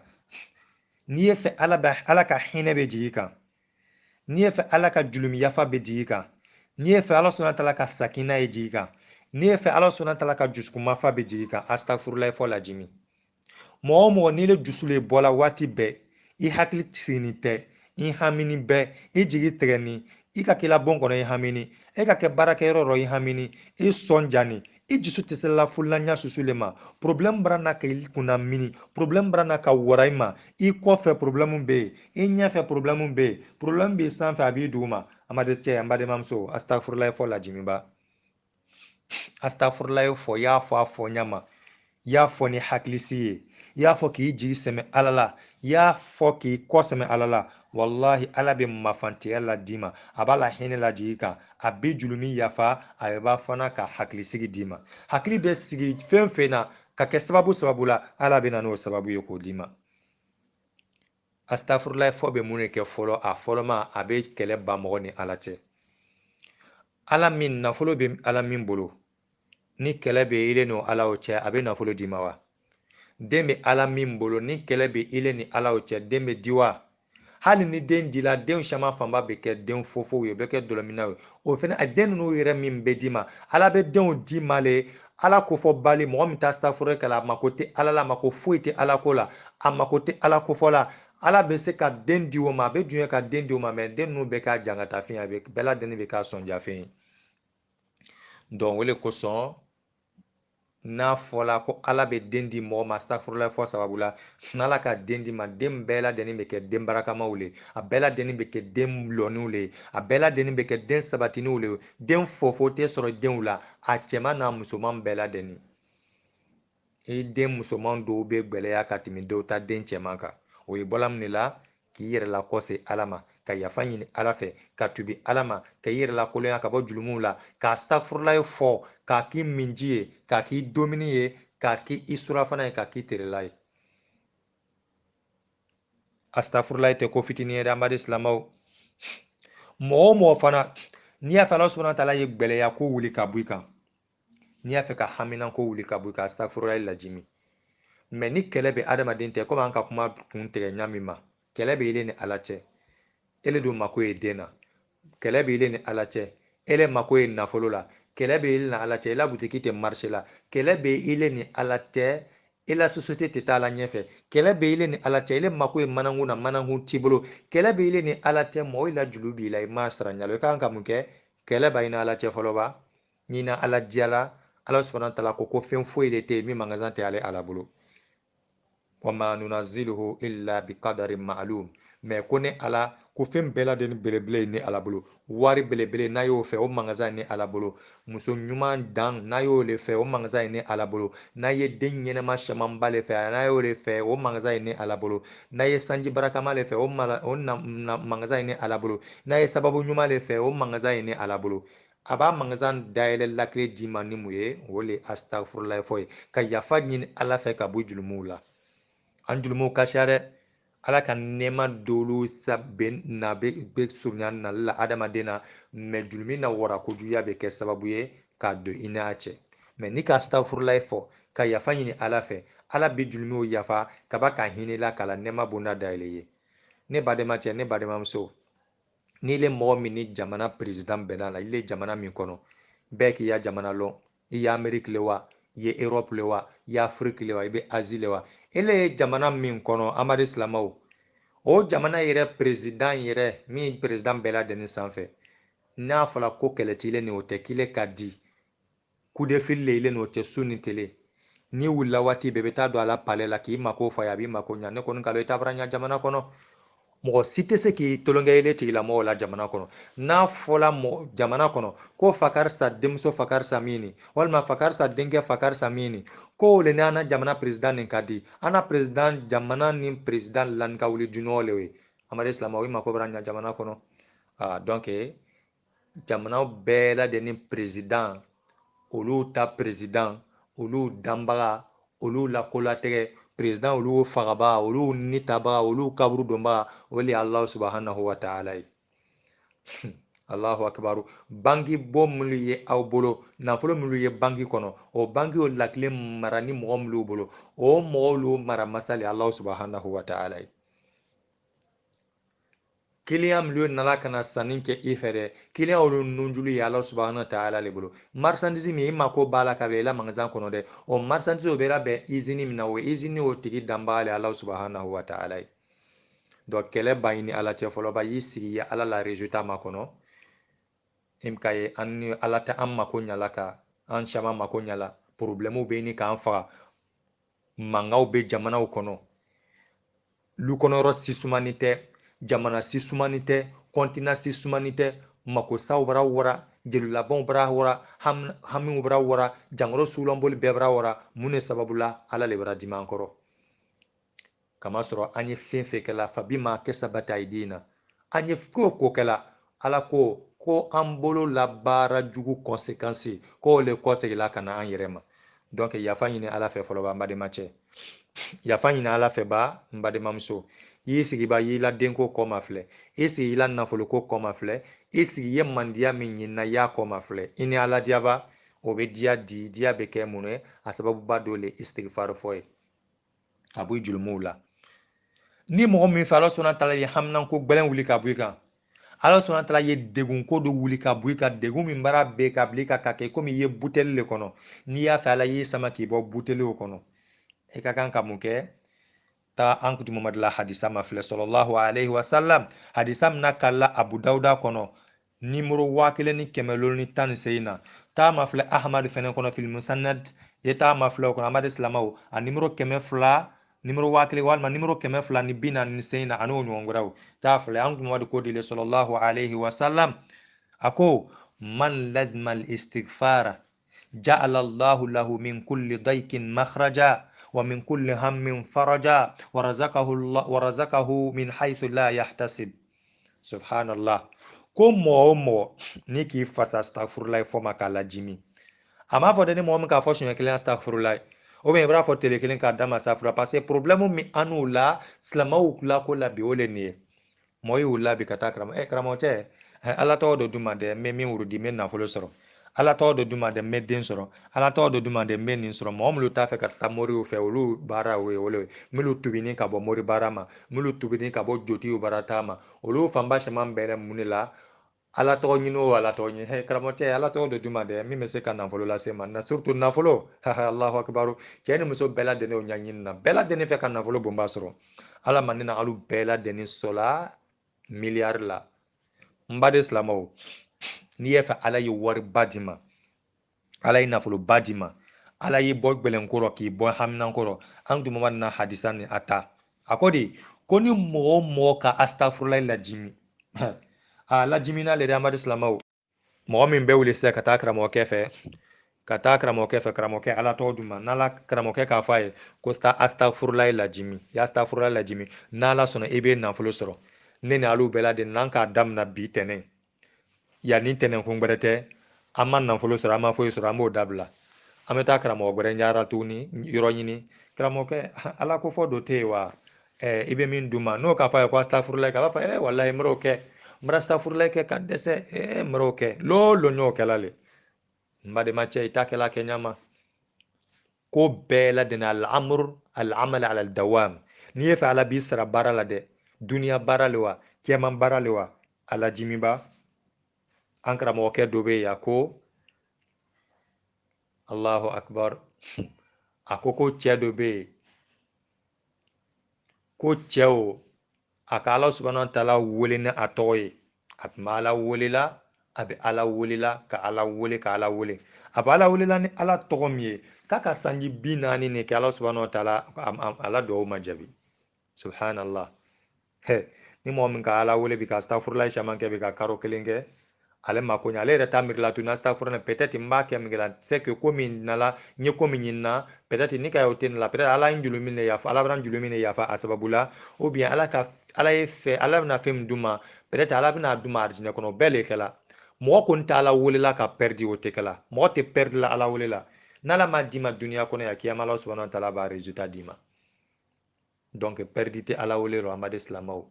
n'i ye fɛ ala ka hinɛ bɛ jigi kan n'i ye fɛ ala ka julumi yafa bɛ jigi kan n'i ye fɛ ala sɔnna tala ka sakina ye jigi kan n'i ye fɛ ala sɔnna tala ka jusukumafa bɛ jigi kan astagfirulayi fɔ lajimi mɔgɔ o mɔgɔ n'i le dusu le bɔla waati bɛɛ i hakili sigini tɛ i hamini bɛɛ i jigi tigɛni i ka kɛla bon kɔnɔ i hamini e ka kɛ baarakɛyɔrɔ rɔ i hamini i sɔn jani i dusu tɛ se la fulila ɲa susu le ma problème bara na ka i kunna mini problème bara na ka wara i ma i kɔfɛ problème bɛ yen i ɲɛfɛ problème bɛ yen problème bɛ sanfɛ a b'i duguma amadu cɛ an badenmamuso astagfirulayi fɔ lajimiba astagfirulayi fɔ i y'a fɔ a fɔ ɲa ma i y'a fɔ ni hakilisi ye i y'a fɔ k'i jigi sɛmɛ ala la i y'a fɔ k'i kɔ sɛmɛ ala la wallahi ala bɛ mafantiya la d'i ma a b'a la hinɛ la jigi kan a bɛ julumi yafa a b'a fana ka hakilisigi d'i ma hakili bɛ sigi fɛn fɛn na ka kɛ sababu la ala bɛ na n'o sababu ye k'o d'i ma astafurulayi fɔ bɛ mun de kɛ fɔlɔ a fɔlɔ ma a bɛ kɛlɛ ban mɔgɔ ni ala cɛ ala min nafolo bɛ ala min bolo ni kɛlɛ bɛ ile n'o ala o cɛ a bɛ nafolo d'i ma wa den bɛ ala min bolo ni kɛlɛ bɛ ile ni ala o cɛ den bɛ di wa hali ni den dila denw caman fanba bɛ kɛ den fofow ye o bɛ kɛ dɔlɔminaw ye o fana a den ninnu yɛrɛ min bɛ d'i ma ala bɛ denw d'i ma le ala ko fɔ bali mɔgɔ min taa safure kala a mako tɛ ala la a mako foyi tɛ ala ko la a mako tɛ ala ko fɔ la ala bɛ se ka den di o ma a bɛ dunya ka den di o ma mɛ den ninnu bɛ k'a jangata fɛn ye a bɛ bɛɛ lajɛlen bɛ k'a sɔnja fɛn ye donc o de kosɔn n'a fɔla ko ala bɛ den di mɔgɔ ma astafurulayi fɔ sababu la n'ala ka den di ma den bɛɛ lajɛlen bɛ kɛ den barakamaw le a bɛɛ lajɛlen bɛ kɛ den lɔniw le a bɛɛ lajɛlen bɛ kɛ den sabatiniw le den fofo tɛ sɔrɔ denw la a cɛman n'a musoman bɛɛ lajɛlen i den musoman dɔw bɛ gwɛlɛya ka tɛmɛ dɔw ta den cɛman kan o ye bɔla min de la k'i yɛrɛ lakɔse ala ma ka yafa ɲini ala fɛ ka tubi ala ma ka i yɛrɛ lakolonya ka bɔ julumuw la ka astafurulayi fɔ k'a k'i minji ye k'a k'i domini ye k'a k'i i surafana ye k'a k'i terela ye astafurulayi tɛ ko fitinin ye dɛ an badi silamɛw mɔgɔ o mɔgɔ fana n'i y'a fɛ ala subahana taala ye gwɛlɛya ko wuli ka bɔ i kan n'i y'a fɛ ka hamina ko wuli ka bɔ i kan astafurulayi lajimi mɛ ni kɛlɛ bɛ adamaden tɛ komi an ka kuma kun tigɛ ɲa min ma kɛlɛ bɛ ile ni ala cɛ ele dun mako ye den na kɛlɛ bɛ ile ni ala cɛ ele mako ye nafolo la kɛlɛ bɛ ile ni ala cɛ ela butiki tɛ marché la kɛlɛ bɛ ile ni ala cɛ e la société tɛ taa la ɲɛfɛ kɛlɛ bɛ ile ni ala tɛ ile mako ye manankun na manankun t'i bolo kɛlɛ bɛ ile ni ala tɛ mɔgɔ i la julu b'i la i m'a sara ɲalo i kan ka mun kɛ kɛlɛ b'a i ni ala cɛ fɔlɔ ba n'i na ala diyala ala subhanahu wa ta'ala ko fɛn foyi de tɛ yen min magasin tɛ ale ala bolo wama nunaziluhu illa biqadarin ma'lum mais ko ni ala ko fɛn bɛɛ lajɛlen belebele ye ni ala bolo wari belebele n'a y'o fɛ o magasin ye ni ala bolo muso ɲuman dan n'a y'o le fɛ o magasin ye ni ala bolo n'a ye den ɲɛnɛma camanba le fɛ n'a y'o le fɛ o magasin ye ni ala bolo n'a ye sanji barakama le fɛ o magasin ye ni ala bolo n'a ye sababu ɲuman le fɛ o magasin ye ni ala bolo a b'a magasin dayɛlɛ lakile d'i ma ni mun ye o le astagfirullah fɔ ye ka yafa ɲini ala fɛ ka bɔ jurumuw la an jurumuw ka ca dɛ ala ka nɛɛma dolu na bɛ surunya nali la adamaden na mɛ jurumi na wara kojuguya bɛ kɛ sababu ye k'a don i n'a cɛ mɛ ni ka astagfirullah fɔ ka yafa ɲini ala fɛ ala bɛ jurumiw yafa kaba ka hinɛ la k'a la nɛɛma bonda dayɛlɛ ye ne badenma cɛ ne badenmamuso n'i le mɔgɔ min ni jamana president bɛnna la i le jamana min kɔnɔ bɛɛ k'i ya jamana lɔn i ye ameriki le wa i ye europe le wa i ye afiriki le wa i bɛ azi le wa ele ye jamana min kɔnɔ amadu silamaw o jamana yɛrɛ president yɛrɛ min president bɛɛ lajɛlen sanfɛ n'a fɔra ko kɛlɛ t'i le ni o tɛ k'i ka di coup de fil le i le ni o tɛ su ni tele n'i wulila waati bɛɛ i bɛ taa don a la palais la k'i mako fɔ a ye a b'i mako ɲa ne kɔni ka dɔn i t'a fara ɲa jamana kɔnɔ mɔgɔ si tɛ se k'i tolonkɛ ile tigilamɔgɔw la jamana kɔnɔ n'a fɔla jamana kɔnɔ ko fa karisa denmuso fa karisa min ni walima fa karisa denkɛ fa karisa min ni ko le ni an na jamana president nin ka di an na president jamana ni president lani ka wuli junɔgɔ le ye amadu silamɛw i mako bɛra ɲa jamana kɔnɔ donc jamanaw bɛɛ lajɛlen president olu ta president olu danbaga olu lakolatigɛ president olu fagabaga olu nitabaga olu kaburu dɔnbaga o le ye alahu subhanahu wa ta'ala ye allahu akibaru banki bɔ minnu ye aw bolo nafolo minnu ye banki kɔnɔ o banki o lakile mara ni mɔgɔ minnu bolo o mɔgɔw lu mara masa le alahu subhanahu wa ta'ala ye kiliyan minnu nana ka na sanni kɛ i fɛ dɛ kiliyan olu nunjulu ye ala subahana wa ta'ala le bolo marchandise min i mako b'a la ka bɛn i la magasin kɔnɔ dɛ o marchandise o bɛ labɛn usine min na o usine o tigi danbaga le ala subahana wa ta'ala ye donc kɛlɛ b'a ɲini ala cɛ fɔlɔ ba y'i sigi ye ala la résultat ma kɔnɔ im ka ye an ni ala tɛ an mako ɲala ka an caman mako ɲala problème bɛ ɲini k'an faga mankanw bɛ jamanaw kɔnɔ lukɔnɔyɔrɔ si sumani tɛ jamana si sumani tɛ kɔntina si sumani tɛ makosaw bara wara jelulabanw bara wara hamiw bara wara jankɔrɔ sulanboli bɛɛ bara wara mun de sababu la ala le bara dimi an kɔrɔ kamasɔrɔ an ye fɛn fɛn kɛla fabima kasabata aidina an ye ko ko kɛla ala ko an bolo labaara jugu conséquence k'o le kɔsegila ka na an yɛrɛ ma donc yafa ɲini ala fɛ fɔlɔ ba n badenmacɛ yafa ɲini ala fɛ ba n badenmamuso i y'i sigi ba y'i la denko kɔma filɛ i sigi i la nafoloko kɔma filɛ i sigi i ye mandiya min ɲinina i y'a kɔma filɛ i ni ala diyaba o bɛ diya di diya bɛ kɛ mun ye a sababuba dɔ le istigifari fɔ ye a b'i jurumuw la ni mɔgɔ min fɛ ala sɔnna tala ye haminanko gbɛlɛn wuli ka bɔ i kan ala sɔnna tala ye degunko dɔ wuli ka bɔ i kan degun min bara bɛ ka bila i kan ka kɛ komi i ye buteli le kɔnɔ n'i y'a fɛ ala y'i sama k'i bɔ buteliw kɔnɔ i ka kan ka mun kɛ ta an kutu mamadu la hadisa ma filɛ sallallahu alaihi wasallam hadisa min na kala abu dawuda kɔnɔ nimero 1714 na taa ma filɛ ahmadu fɛnɛ kɔnɔ fil musannad ye taa ma filɛ o kɔnɔ amadu silamaw a nimero 200 nimero 1000 walima nimero 249 na ani o ɲɔgɔn wɛrɛw taa filɛ an kutu mamadu ko dile sallallahu alaihi wasallam a ko man lazima al istighfara ja'ala allahu lahu min kulli daykin makhraja ومن كل هم فرجا ورزقه من حيث لا يحتسب سبحان الله ko mɔgɔ o mɔgɔ ni k'i fasa astagfirullah fɔ ma k'a lajimi a m'a fɔ de ni mɔgɔ min k'a fɔ siɲɛ kelen astagfirullah ou bien i b'a fɔ tele kelen k'a d'a ma astagfirullah parce que problème min an n'u la silamɛw la ko la bi o le nin ye mɔgɔ y'u la bi ka taa karamɔgɔ karamɔgɔcɛ ala tɔgɔ dɔ d'u ma dɛ n bɛ min wurudi n bɛ nafolo sɔrɔ ala tɔgɔ dɔ d'u ma dɛ n bɛ den sɔrɔ ala tɔgɔ dɔ d'u ma dɛ n bɛ nin sɔrɔ mɔgɔ minnu t'a fɛ ka taa moriw fɛ olu baara o ye olu ye minnu tubini ka bɔ mori baara ma minnu tubini ka bɔ jotigiw baara ta ma olu fanba caman bɛrɛ mun de la ala tɔgɔ ɲini o ala tɔgɔ ɲini he karamɔgɔcɛ ala tɔgɔ dɔ duma dɛ min bɛ se ka nafolo lase ma na surtout nafolo haha allahu akbar cɛ ni muso bɛɛ lajɛlen o ɲaɲini na bɛɛ lajɛlen fɛ ka nafolo bonba sɔrɔ ala man ne na alu bɛɛ lajɛlen sɔla miliyari la n ba de silamɛw n'i ye fɛ ala ye wariba di ma ala ye nafoloba di ma ala y'i bɔ gbɛlɛnkɔrɔ k'i bɔ haminankɔrɔ an tun ma na hadisa ni a ta a ko de ko ni mɔgɔ o mɔgɔ ka astafurulayi lajimi a lajimina le de amadu silamɛw mɔgɔ min bɛ wuli sisan ka taa karamɔgɔkɛ fɛ ka taa karamɔgɔkɛ fɛ karamɔgɔkɛ ala tɔgɔ d'u ma n'ala karamɔgɔkɛ k'a fɔ a ye ko taa astafurulayi lajimi i astafurulayi lajimi n'ala sɔnna i bɛ nafolo sɔrɔ ne ni alu bɛɛ la de n'an k'a daminɛ bi tɛnɛn yanni tɛnɛn kun wɛrɛ tɛ an ma nafolo sɔrɔ an ma foyi sɔrɔ an b'o dabila an bɛ taa karamɔgɔ wɛrɛ ɲara tuguni yɔrɔ ɲini karamɔgɔkɛ ala ko fɔ dɔ tɛ yen wa i bɛ min d'u ma n'o k'a fɔ a ye ko astafurulayi k'a b'a fɔ walayi n bɛr'o kɛ n bɛra astafurulayi kɛ ka dɛsɛ n bɛr'o kɛ lolo n y'o kɛla le n badenmacɛ i t'a kɛla kɛ ɲama ko bɛɛ la deni al'amur al'amal ala dawam n'i ye fɛ ala b'i sara baara la dɛ duniya baara le wa kɛman baara le wa ala jimiba an karamɔgɔkɛ dɔ bɛ yen a ko allahu akbar a ko cɛ dɔ bɛ yen ko cɛ o a ka ala subhanahu wa ta'ala wele ni a tɔgɔ ye a tun bɛ ala welela a bɛ ala welela ka ala wele ka ala wele a bɛ ala welela ni ala tɔgɔ min ye k'a ka sanji 40 de kɛ ala subhanahu wa ta'ala ala dugawu ma jaabi subhanallah ni mɔgɔ min ka ala wele bi ka astafurulayi caman kɛ bi ka karo kelen kɛ ale ma ko ɲɛ ale yɛrɛ t'a miiri la tun astafurulayi peut-être n b'a kɛ min kɛ la c'est que ko min nana n ye ko min ɲini na peut-être ni ka o tɛ ne la peut-être ala ye n jurumi de yafa ala bɛna n jurumi de yafa a sababu la ou bien ala ye fɛ ala bɛna fɛn min d'u ma peut-être ala bɛna d'u ma arijinɛ kɔnɔ o bɛɛ le kɛla mɔgɔ kɔni tɛ ala welela ka perdre o tɛ kɛla mɔgɔ tɛ perdre la ala welela n'ala m'a d'i ma duniya kɔnɔ yan kiyama ala subhanahu wa ta'ala b'a résultat d'i ma donc perdre tɛ ala wele rɔ amadu silamɛw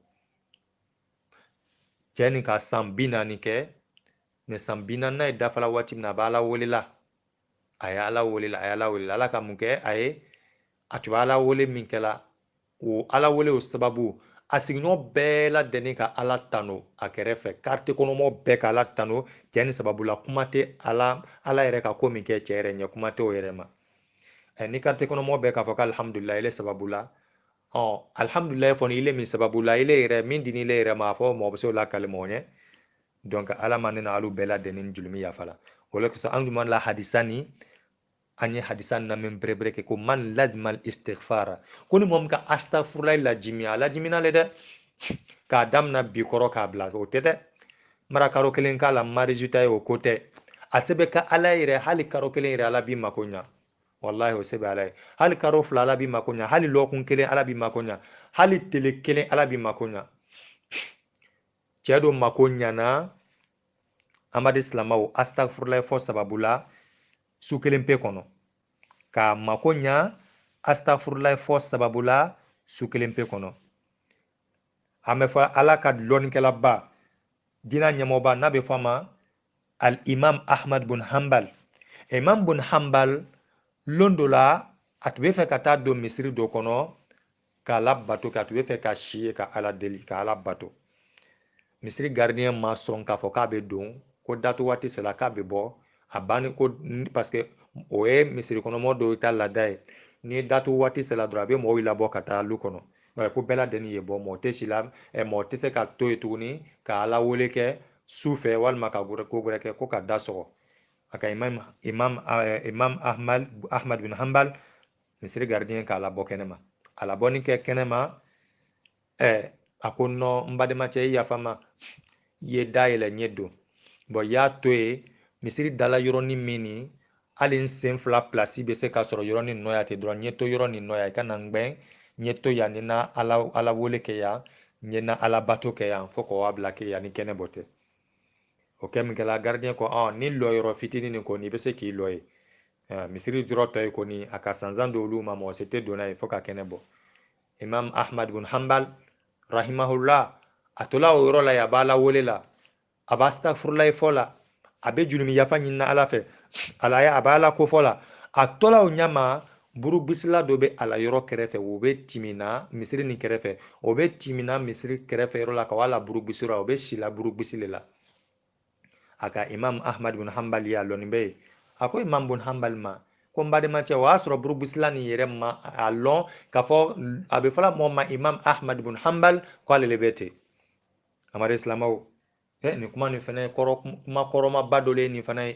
cɛ nin ka san 40 kɛ mais san 40 ye dafala waati min na a bɛ ala welela a ye ala welela a ye ala welela ala ka mun kɛ a ye a tun bɛ ala wele min kɛla o ala wele o sababu a sigiɲɔgɔn bɛɛ lajɛlen ka ala tano a kɛrɛfɛ quartier kɔnɔmɔgɔw bɛɛ ka ala tano cɛ ni sababu la kuma tɛ ala yɛrɛ ka ko min kɛ cɛ yɛrɛ ɲɛ kuma tɛ o yɛrɛ ma ni quartier kɔnɔmɔgɔw bɛɛ k'a fɔ ko alihamudulilayi ile sababu la alihamudulilayi fɔ ni ile min sababu la ile yɛrɛ min di ni ile yɛrɛ ma a fɔ mɔgɔ bɛ se o la kali mɔgɔ ɲɛ donc ala ma ne na alu bɛɛ lajɛlen julumi yafa la o le kosɔn an tun la hadisa ni an ye hadisa na min berebere kɛ ko man lazimal istighfara ko ni mɔgɔ min ka astafurulayi lajimi a lajimina le dɛ k'a daminɛ bi kɔrɔ k'a bila o tɛ dɛ mara karo kelen k'a la ma résultat ye o ko tɛ a sɛbɛn ka ala yɛrɛ hali karo kelen yɛrɛ ala b'i mako ɲa wallahi o sɛbɛn ala ye hali karo 2 ala b'i mako ɲa hali lɔkun kelen ala b'i mako ɲa hali tele kelen ala b'i mako ɲa cɛ dɔ mako ɲana amadu silamɛw astafurulayi fɔ sababu la su kelen pe kɔnɔ k'a mako ɲa astafurulayi fɔ sababu la su kelen pe kɔnɔ an bɛ fɔ ala ka lɔnnikɛlaba dina ɲɛmɔgɔba n'a bɛ fɔ a ma al imam ahmad bun hanbal imam bun hanbal lon dɔ la a tun bɛ fɛ ka taa don misiri dɔ kɔnɔ k'a labato kɛ a tun bɛ fɛ ka si ye ka ala deli ka ala bato misiri gardien ma sɔn k'a fɔ k'a bɛ don ko datu waati sera k'a bɛ bɔ a banni ko parce que o ye misiri kɔnɔmɔgɔ dɔw ta laada ye ni datu waati sera dɔrɔn a bɛ mɔgɔw labɔ ka taa lu kɔnɔ ko bɛɛ lajɛlen ye bɔ mɔgɔ tɛ si la mɔgɔ tɛ se ka to yen tuguni ka ala wele kɛ su fɛ walima ka ko wɛrɛ kɛ ko ka da sɔgɔ a ka imam ahmad bin hanbal misiri gardien k'a labɔ kɛnɛma a labɔni kɛ kɛnɛma a ko nɔ n badenmacɛ i yafa ma i ye da yɛlɛ ɲɛ don bɔn i y'a to yen misiri dala yɔrɔnin min ni hali n sen 2 pilasi bɛ se ka sɔrɔ yɔrɔnin nɔ yan ten dɔrɔn ɲɛ to yɔrɔnin nɔ yan i ka na n gbɛn ɲɛ to yan ni na ala wele kɛ yan ɲɛ na ala bato kɛ yan fo k'o bila kɛ yan ni kɛnɛ bɔ tɛ o kɛ min kɛla gardien ko ni lɔ yɔrɔ fitinin nin kɔni i bɛ se k'i lɔ ye misiri dɔrɔn tɔ ye kɔni a ka sansan don olu ma mɔgɔ si tɛ donna ye fo ka kɛnɛ bɔ imam ahmad bin hanbal rahimahullah a tola o yɔrɔ la yen a b'a la wele la a b'a astafurulayi fɔ la a bɛ julumi yafa ɲini na ala fɛ a b'a la ko fɔ la a tola o ɲama burubisila dɔ bɛ a la yɔrɔ kɛrɛfɛ o bɛ timina misiri nin kɛrɛfɛ o bɛ timina misiri kɛrɛfɛ yɔrɔ la ka wala burubisi la o bɛ si la burubisi le la aka imam ahmad bin hanbal ya loni be ako imam bin hanbal ma ko mbade ma ce wasro burubislani yere ma allon ka fo abe fala mo ma imam ahmad bin hanbal ko ale lebete amare islamaw ni kuma ni fana kuma koroma badole ni fana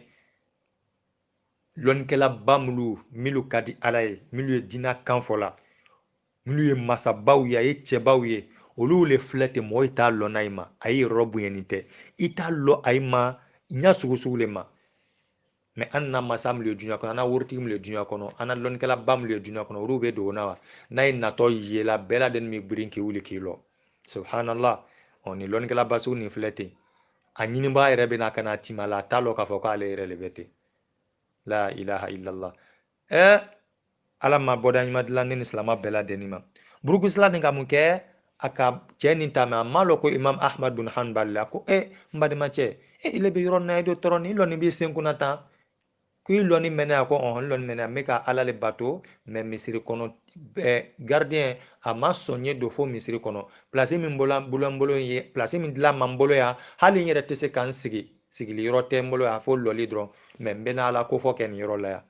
lonkela bamulu milu kadi alaye milu ye dina kanfola milu ye masabaw ye a ye cɛbaw ye olu le filɛ ten mɔgɔ i t'a lɔ n'a ye ma a ye yɔrɔ bonyani tɛ i t'a lɔ a ye ma ɲa sugu sugu le ma mɛ an na masa minnu ye dunuya kɔnɔ an na woritigi minnu ye dunuya kɔnɔ an na lɔnnikɛla ba minnu ye dunuya kɔnɔ olu bɛ dogo na wa n'a ye natɔ yela bɛɛ lajɛlen bɛ girin k'i wuli k'i lɔ subhanallah ni lɔnnikɛla ba sugu nin filɛ ten a ɲinibaga yɛrɛ bɛ na ka na tim'a la a t'a lɔ k'a fɔ k'ale yɛrɛ le bɛ ten la ilaha illallah ala ma bɔda ɲuman dilan ne ni silama bɛɛ lajɛlen ma burukisila nin ka mun kɛ a ka cɛ nin ta mɛ a ma lɔ ko imam ahmad bin hanbal la ko n bademacɛ ile bɛ yɔrɔ na ye do tɔɔrɔ ni lɔni b'i sen kunna tan ko i lɔni mɛnɛ a ko n lɔni mɛnɛ n bɛ ka ala le bato mɛ misiri kɔnɔ gardien a ma sɔn ye don fo misiri kɔnɔ place min bolo n bolo ye place min dilan ma n bolo yan hali n yɛrɛ tɛ se ka n sigi sigili yɔrɔ tɛ n bolo yan fo lɔli dɔrɔn mɛ n bɛ na ala ko fɔ kɛ nin yɔrɔ la yan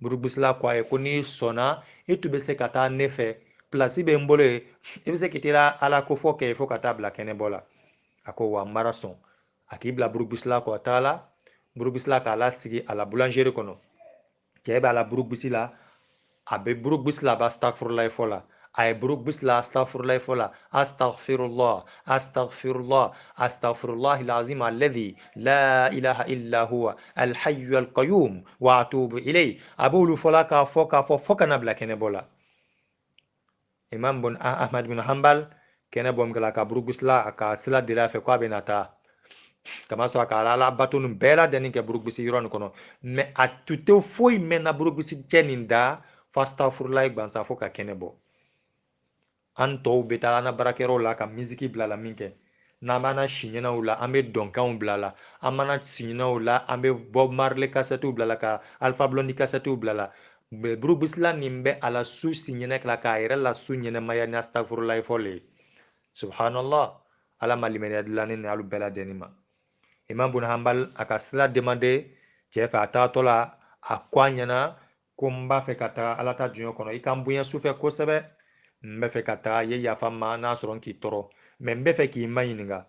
burubusila ko a ye ko n'i sɔnna i tun bɛ se ka taa ne fɛ place bɛ n bolo ye i bɛ se k'i teliya ala ko fɔ kɛ fo ka taa bila kɛnɛbɔ la a ko wa mara sɔn a k'i bila burubusila kɔ a taa la burubusila k'a lasigi a la boulangerie kɔnɔ cɛ bɛ a la burubusi la a bɛ burubusi la a bɛ astagfirulahi fɔ la a ye burubusi la astagfirulahi fɔ la astagfirullah astagfirullah astagfirullahi alazim alladhi la ilaha illa huwa alhayyu alqayyum wa atubu ilayhi a b'olu fɔla k'a fɔ fo kana bila kɛnɛbɔ la imam bin ahmad bin hanbal kɛnɛbɔ min kɛla a ka burubusi la a ka sira dira a fɛ k'a bɛ na taa kamasɔrɔ a ka ala bato nin bɛɛ lajɛlen kɛ burubusi yɔrɔ nin kɔnɔ mɛ a tun tɛ foyi mɛn na burubusi cɛ nin da fo astagfirulahi gansan fo ka kɛnɛ bɔ an tɔw bɛ taa an na baarakɛyɔrɔw la ka misiki bila la min kɛ n'an b'an si ɲɛnaw la an bɛ dɔnkanw bila la an b'an si ɲɛnaw la an bɛ Bob Marley kasɛtiw bila la ka Alpha Blondy kasɛtiw bila la burubusila nin bɛ a la su si ɲɛnɛ la k'a yɛrɛ la su ɲɛnɛmaya ni astagfirulahi fɔ le ye subhanallah ala ma limaniya dilannen ni alu bɛɛ lajɛlen ma imam bin hanbal a ka sira demande cɛ fɛ a taatɔ la a ko a ɲɛna ko n b'a fɛ ka taga ala ta duɲɔ kɔnɔ i ka n bonya sufɛ kosɛbɛ n bɛ fɛ ka taga ye yafa ma n'a sɔrɔ n k'i tɔɔrɔ mɛ n bɛ fɛ k'i ma ɲininka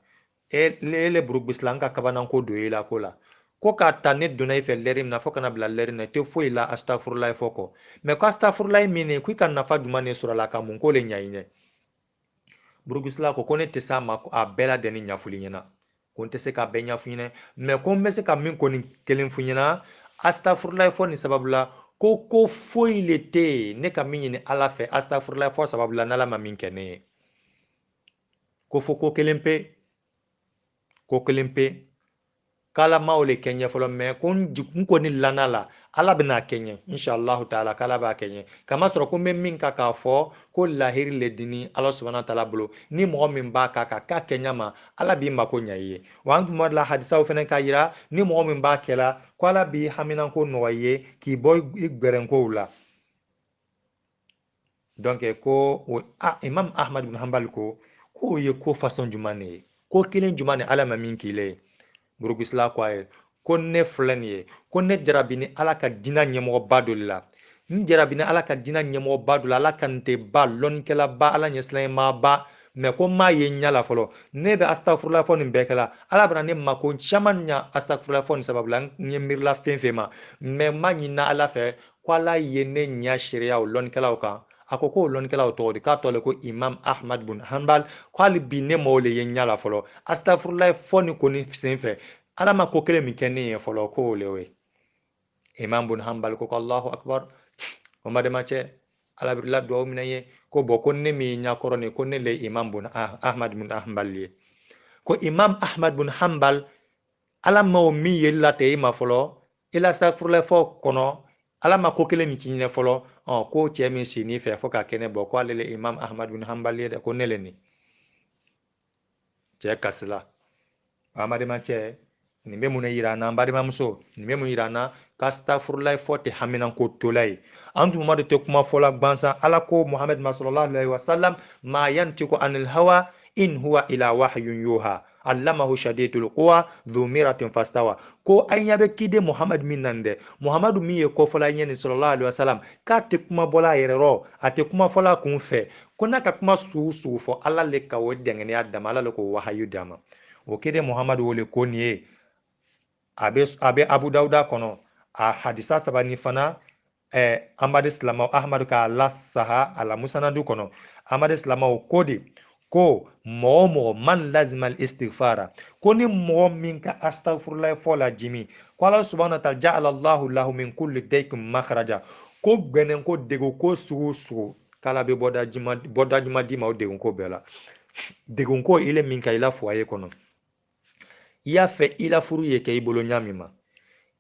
ele burubusila n ka kabananko don i la ko la ko k'a ta ne donna i fɛ lɛri min na fo kana bila lɛri na i tɛ foyi la astagfirulahi fɔ kɔ mɛ ko astagfirulahi min ne ko i ka nafa jumɛn de sɔrɔ a la ka mun ko le ɲa i ɲɛ burubusila ko ne tɛ se a ma a bɛɛ lajɛlen ɲɛfɔli ɲɛna ko n tɛ se ka bɛɛ ɲɛfɔ ɲɛna mɛ ko n bɛ se ka min kɔni kelen fɔ ɲɛna astagfirulahi fɔ nin sababu la ko foyi le tɛ yen ne ka min ɲini ala fɛ astagfirulahi fɔ sababu la n'ala ma min kɛ ne ye ko fɔ ko kelen pe k'ala ma o le kɛ ɲɛ fɔlɔ mɛ ko n kɔni lana la ala bɛna kɛ ɲɛ inshallahu taala k'ala b'a kɛ ɲɛ kamasɔrɔ ko n bɛ min ka k'a fɔ ko lahiri le dini ala subhanahu wa taala bolo ni mɔgɔ min b'a ka k'a kɛ ɲɛ ma ala b'i mako ɲɛ i ye wa an tuma la hadisaw fana k'a yira ni mɔgɔ min b'a kɛla ko ala b'i haminako nɔgɔya i ye k'i bɔ i gbɛrɛnkow la donc ko imam ahmad bin hanbal ko o ye ko fasɔn jumɛn de ye ko kelen jumɛn de ala ma min k'i la ye burubusila ko a ye ko ne filɛ nin ye ko ne jarabi ni ala ka diinɛ ɲɛmɔgɔba dɔ de la n jarabi ni ala ka diinɛ ɲɛmɔgɔba dɔ la ala ka n tɛ ba lɔnnikɛlaba ala ɲɛsilanɲɛmaaba mɛ ko n m'a ye n ɲɛ la fɔlɔ ne bɛ astagfirullah fɔ nin bɛɛ kɛla ala bɛna ne ma ko caman ɲa astagfirullah fɔ nin sababu la n ye miirila fɛn fɛn ma mɛ n ma ɲinina ala fɛ ko ala ye ne ɲɛ seereya o lɔnnikɛlaw kan a ko k'o lɔnnikɛlaw tɔgɔ di k'a tɔgɔ le ko imam ahmad bin hanbal ko hali bi ne ma o le ye n ɲɛ la fɔlɔ astagfirullah fɔ nin kɔni sen fɛ ala ma ko kelen min kɛ ne ye fɔlɔ k'o le ye imam bin hanbal ko allahu akbar o mademacɛ ala bɛ laduwawu minɛ ye ko bɔn ko ne min ye ɲɛkɔrɔ nin ko ne le imam bin ahmad bin hanbal ye ko imam ahmad bin hanbal ala ma o min ye latɛ i ma fɔlɔ i la astagfirullah fɔ kɔnɔ ala ma ko kelen min k'i ɲɛ fɔlɔ ko cɛ min si n'i fɛ fo ka kɛnɛ bɔ ko ale le imam ahmad bin hanbal ye dɛ ko ne le nin cɛ kasila amademacɛ nin bɛ mun yira an na an balimamuso nin bɛ mun yira an na ka astagfirullah fɔ tɛ haminanko tola ye an tun ma de tɛ kuma fɔla gansan ala ko muhammed sallallahu alaihi wasallam ma yantiku anil hawa in huwa ila wahyun yuha allamahu shadidul quwa dhu miratin fastawa ko an yabe kide muhammad min nande muhammadu mi ye kofola ɲeni sallallahu alaihi wasallam k'a tɛ kuma bɔla a yɛrɛ rɔ a tɛ kuma fɔla kun fɛ ko n'a ka kuma sugu sugu fɔ ala le ka o dɛngɛniya dama ala le k'o wahayu dama o kide muhammadu wele ko nin ye a bɛ abu dawuda kɔnɔ a hadisa sabani fana amadu silamaw ahmadu k'a lasaha a la musanadu kɔnɔ amadu silamaw ko de ko mɔgɔ mɔgɔ man lazimal istighfara ko ni mɔgɔ min ka astaghfirullah fɔ la jimi ko ala subhanahu wa ta'ala ja'ala allahu lahu min kulli daykin makhraja ko gbɛnɛn ko degu ko sugu sugu k'ala bɛ bɔda juma di ma o degun ko bɛɛ la degun ko ile min ka i la foyer kɔnɔ i y'a fɛ i la furu ye kɛ i bolo ɲa min ma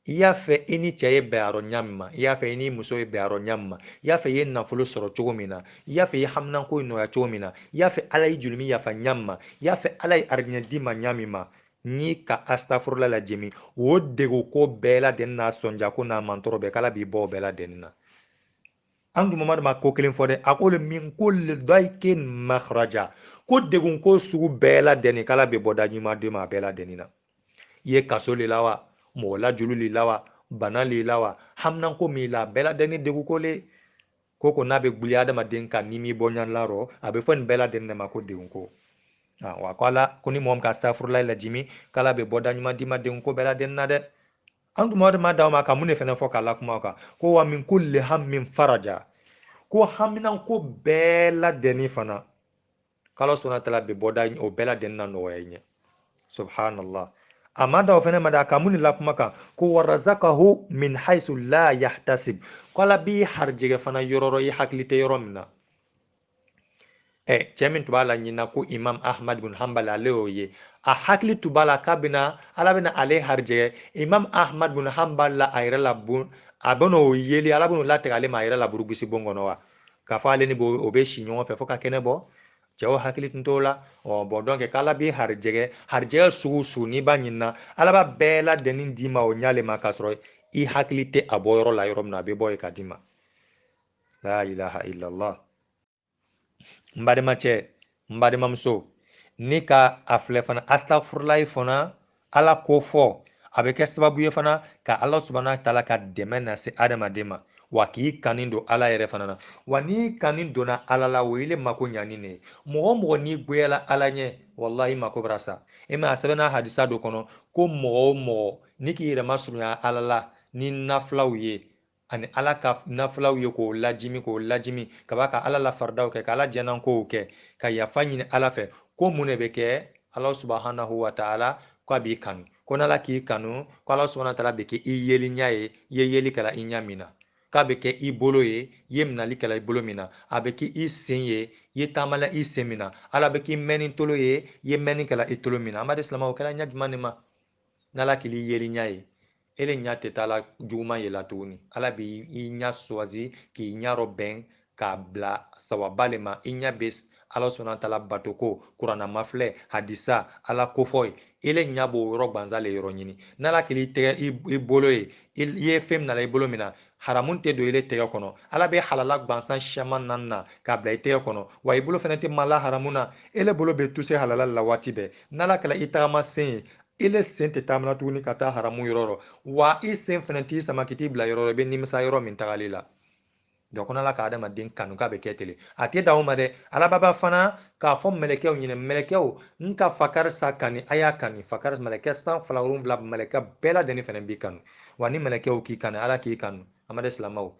i y'a fɛ i ni cɛ ye bɛn a rɔ ɲa min ma i y'a fɛ i ni muso ye bɛn a rɔ ɲa min ma i y'a fɛ i ye nafolo sɔrɔ cogo min na i y'a fɛ i ye haminanko nɔgɔya cogo min na i y'a fɛ ala ye julumi yafa ɲa min ma i y'a fɛ ala ye arijinɛ di ma ɲa min ma n'i ka astafurula lajɛmi o dego ko bɛɛ ladeni n'a sɔnja ko n'a mantɔrɔ bɛɛ k'ala b'i bɔ o bɛɛ ladeni na an dun mamadu ma ko kelen fɔ dɛ a ko le min kulli daykin makhraja ko degun ko sugu bɛɛ ladeni k'ala bɛ bɔ da ɲuman di ma a bɛɛ ladeni na i ye kaso le la wa mɔgɔ lajulu le la wa bana le la wa haminanko min la a bɛɛ ladeni degun ko le ko n'a bɛ gbuli adamaden kan n'i m'i bɔ ɲan la rɔ a bɛ fɔ nin bɛɛ ladeni de ma ko degun ko wa ko ala ko ni mɔgɔ min ka astafurula lajimi k'ala bɛ bɔ da ɲuman di ma degun ko bɛɛ ladeni na dɛ an tun ma d'aw ma ka mun de fɛnɛ fɔ k'a lakuma kan ko wa min kulli hammin faraja ko haminanko bɛɛ ladeni fana k'ala subhanahu wa ta'ala bɛ bɔ da o bɛɛ ladeni na nɔgɔya i ɲɛ subhanallah a ma d'aw fɛnɛ ma da ka mun de lakuma kan ko warazakahu min haythu la yahtasib ko ala b'i harijɛgɛ fana yɔrɔ i hakili tɛ yɔrɔ min na cɛ min tun b'a la ɲina ko imam ahmad bin hanbal ale y'o ye a hakili tun b'a la k'a bɛna ala bɛna ale harijɛgɛ imam ahmad bin hanbal la a yɛrɛ la bon a bɛna o yeli ala bɛna o latigɛ ale ma a yɛrɛ la burukisi bon kɔnɔ wa k'a fɔ ale ni o bɛ si ɲɔgɔn fɛ fo ka kɛnɛ bɔ cɛw hakili tun t'o la bɔn donc k'ala b'i harijɛgɛ sugu sugu n'i b'a ɲinina ala b'a bɛɛ ladeni d'i ma o ɲale ma k'a sɔrɔ i hakili tɛ a bɔ yɔrɔ la yɔrɔ min na a bɛ bɔ yen ka d'i ma la ilaha illallah n balimacɛ n balimamuso ni ka a filɛ fana astafurulayi fana ala ko fɔ a bɛ kɛ sababu ye fana ka ala subhanahu wa ta'ala ka dɛmɛ nase adamaden ma wa k'i kani don ala yɛrɛ fana na wa n'i kani donna ala la o ile mako ɲani ne ye mɔgɔ o mɔgɔ n'i goyala ala ɲɛ wallahi mako bɛra sa e ma a sɛbɛnna hadisa dɔ kɔnɔ ko mɔgɔ o mɔgɔ ni k'i yɛrɛ masurunya ala la ni nafilaw ye ani ala ka nafilaw ye k'o lajimi ka b'a ka ala la faridaw kɛ ka ala jɛnankow kɛ ka yafa ɲini ala fɛ ko mun de bɛ kɛ ala subhanahu wa ta'ala ko a b'i kanu ko n'ala k'i kanu ko ala subhanahu wa ta'ala bɛ kɛ i yeli ɲa ye i ye yeli kɛla i ɲa min na k'a bɛ kɛ i bolo ye i ye minɛli kɛla i bolo min na a bɛ kɛ i sen ye i ye taamala i sen min na ala bɛ k'i mɛnni tolo ye i ye mɛnni kɛla i tolo min na amadu silamɛw o kɛla ɲa jumɛn de ma n'ala k'i yeli ɲa ye ele ɲa tɛ taa la juguman ye la tuguni ala b'i ɲa suwazi k'i ɲa rɔ bɛn k'a bila sawaba le ma i ɲa bɛ ala subhanahu wa ta'ala bato ko kuranama filɛ hadisa ala kofɔ ye ele ɲa b'o yɔrɔ gwanza le yɔrɔ ɲini n'ala k'i tɛgɛ i bolo ye i ye fɛn min na i bolo min na haramun tɛ don ele tɛgɛ kɔnɔ ala bɛ halala gwansan siyaman naani na k'a bila i tɛgɛ kɔnɔ wa i bolo fɛnɛ tɛ mala haramun na ele bolo bɛ tuse halala la waati bɛɛ n'ala kɛla i tagama sen ye ele sen tɛ taamana tuguni ka taa haramu yɔrɔ rɔ wa i sen fɛnɛ t'i sama k'i t'i bila yɔrɔ rɔ i bɛ nimisa yɔrɔ min tagali la donc ala ka adamaden kanu k'a bɛ kɛ ten a tɛ dan o ma dɛ alababa fana k'a fɔ mɛlɛkɛw ɲinɛ mɛlɛkɛw n ka fakari sa kani a y'a kani fakari mɛlɛkɛ 127 mɛlɛkɛ bɛɛ lajɛlen fɛnɛ b'i kanu wa ni mɛlɛkɛw k'i kanu ala k'i kanu amadu silamɛw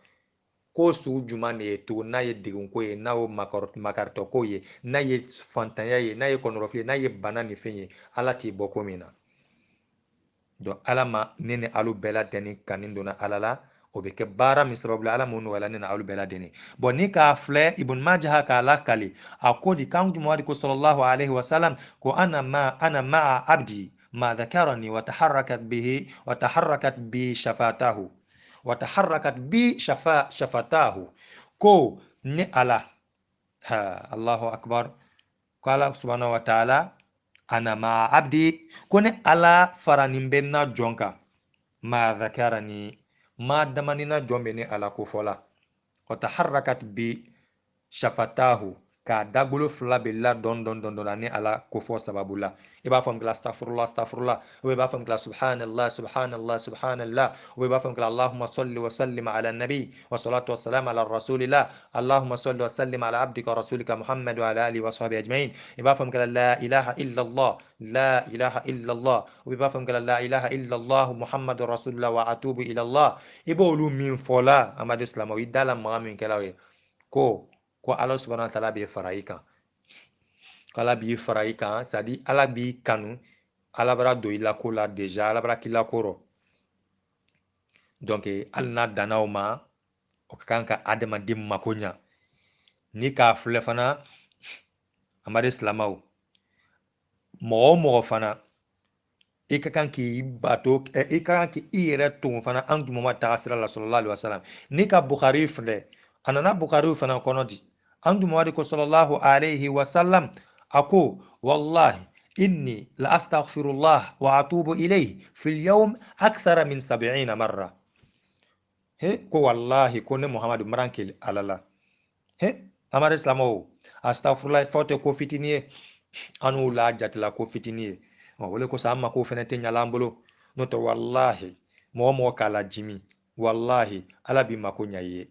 ko sugu jumɛn de ye tugun n'a ye degunko ye n'a ye makaritɔko ye n'a ye fantanya ye n'a ye kɔnɔrɔfili ye n'a ye bana ni fɛn ye ala t'i bɔ ko min na donc ala ma ne ni alu bɛɛ ladɛnni kani donna ala la o bɛ kɛ baara min sababu la ala m'o nɔgɔya ne ni alu bɛɛ ladɛnni bon ni k'a filɛ ibn majaha k'a lakali a ko di kan jumɛn ko sallallahu alaihi wasallam ko ana ma'a abdi ma dhakarani wa taharrakat bi shafatahu shafatahu ko ni ala allahu akbar ko ala subhanahu wa ta'ala ana ma abdi ko ni ala faranin bɛ na jɔn kan ma dhakarani ma damani na jɔn bɛ ni ala ko fɔla wa taharrakat bi shafatahu ka dagolo fila bɛ la dɔn la ni ala ko fɔ sababu la i b'a fɔ min kɛ astaghfirullah astaghfirullah ou i b'a fɔ min kɛ subhanallah subhanallah subhanallah ou i b'a fɔ min kɛ allahumma salli wa sallim ala nabi wa salatu wa salam ala rasulillah allahumma salli wa sallim ala abdika wa rasulika muhammad wa ala alihi wa sahbihi ajma'in i b'a fɔ min kɛ la ilaha illallah la ilaha illallah ou i b'a fɔ min kɛ la ilaha illallah muhammadur rasulullah wa atubu ila allah i b'olu min fɔ la amadu silamɛw i da la maga min kɛla o ye ko ala subhanahu wa ta'ala bɛ fara i kan ala b'i fara i kan c'est à dire ala b'i kanu ala bara don i la ko la déjà ala bara k'i la kɔrɔ donc hali n'a danna o ma o ka kan ka adamaden mako ɲa ni k'a filɛ fana amadu silamɛw mɔgɔ o mɔgɔ fana i ka kan k'i bato i ka kan k'i yɛrɛ ton fana an tun ma taga sira la sallallahu alaihi wasallam ni ka Bukhari filɛ a nana Bukhari fana kɔnɔ di an tun ma ko sallallahu alaihi wasallam a ko wallahi inni la astaghfirullah wa atubu ilayhi fil yawm akthara min 70 marra he ko wallahi ko ne Muhammadu marankeli alala he amare islamo astaghfirullah fote ko fitini ye anu la jatla ko fitini ye wole ko sama ko fene te nyala mbolo no to wallahi mo kala jimi wallahi ala bi mako nyaye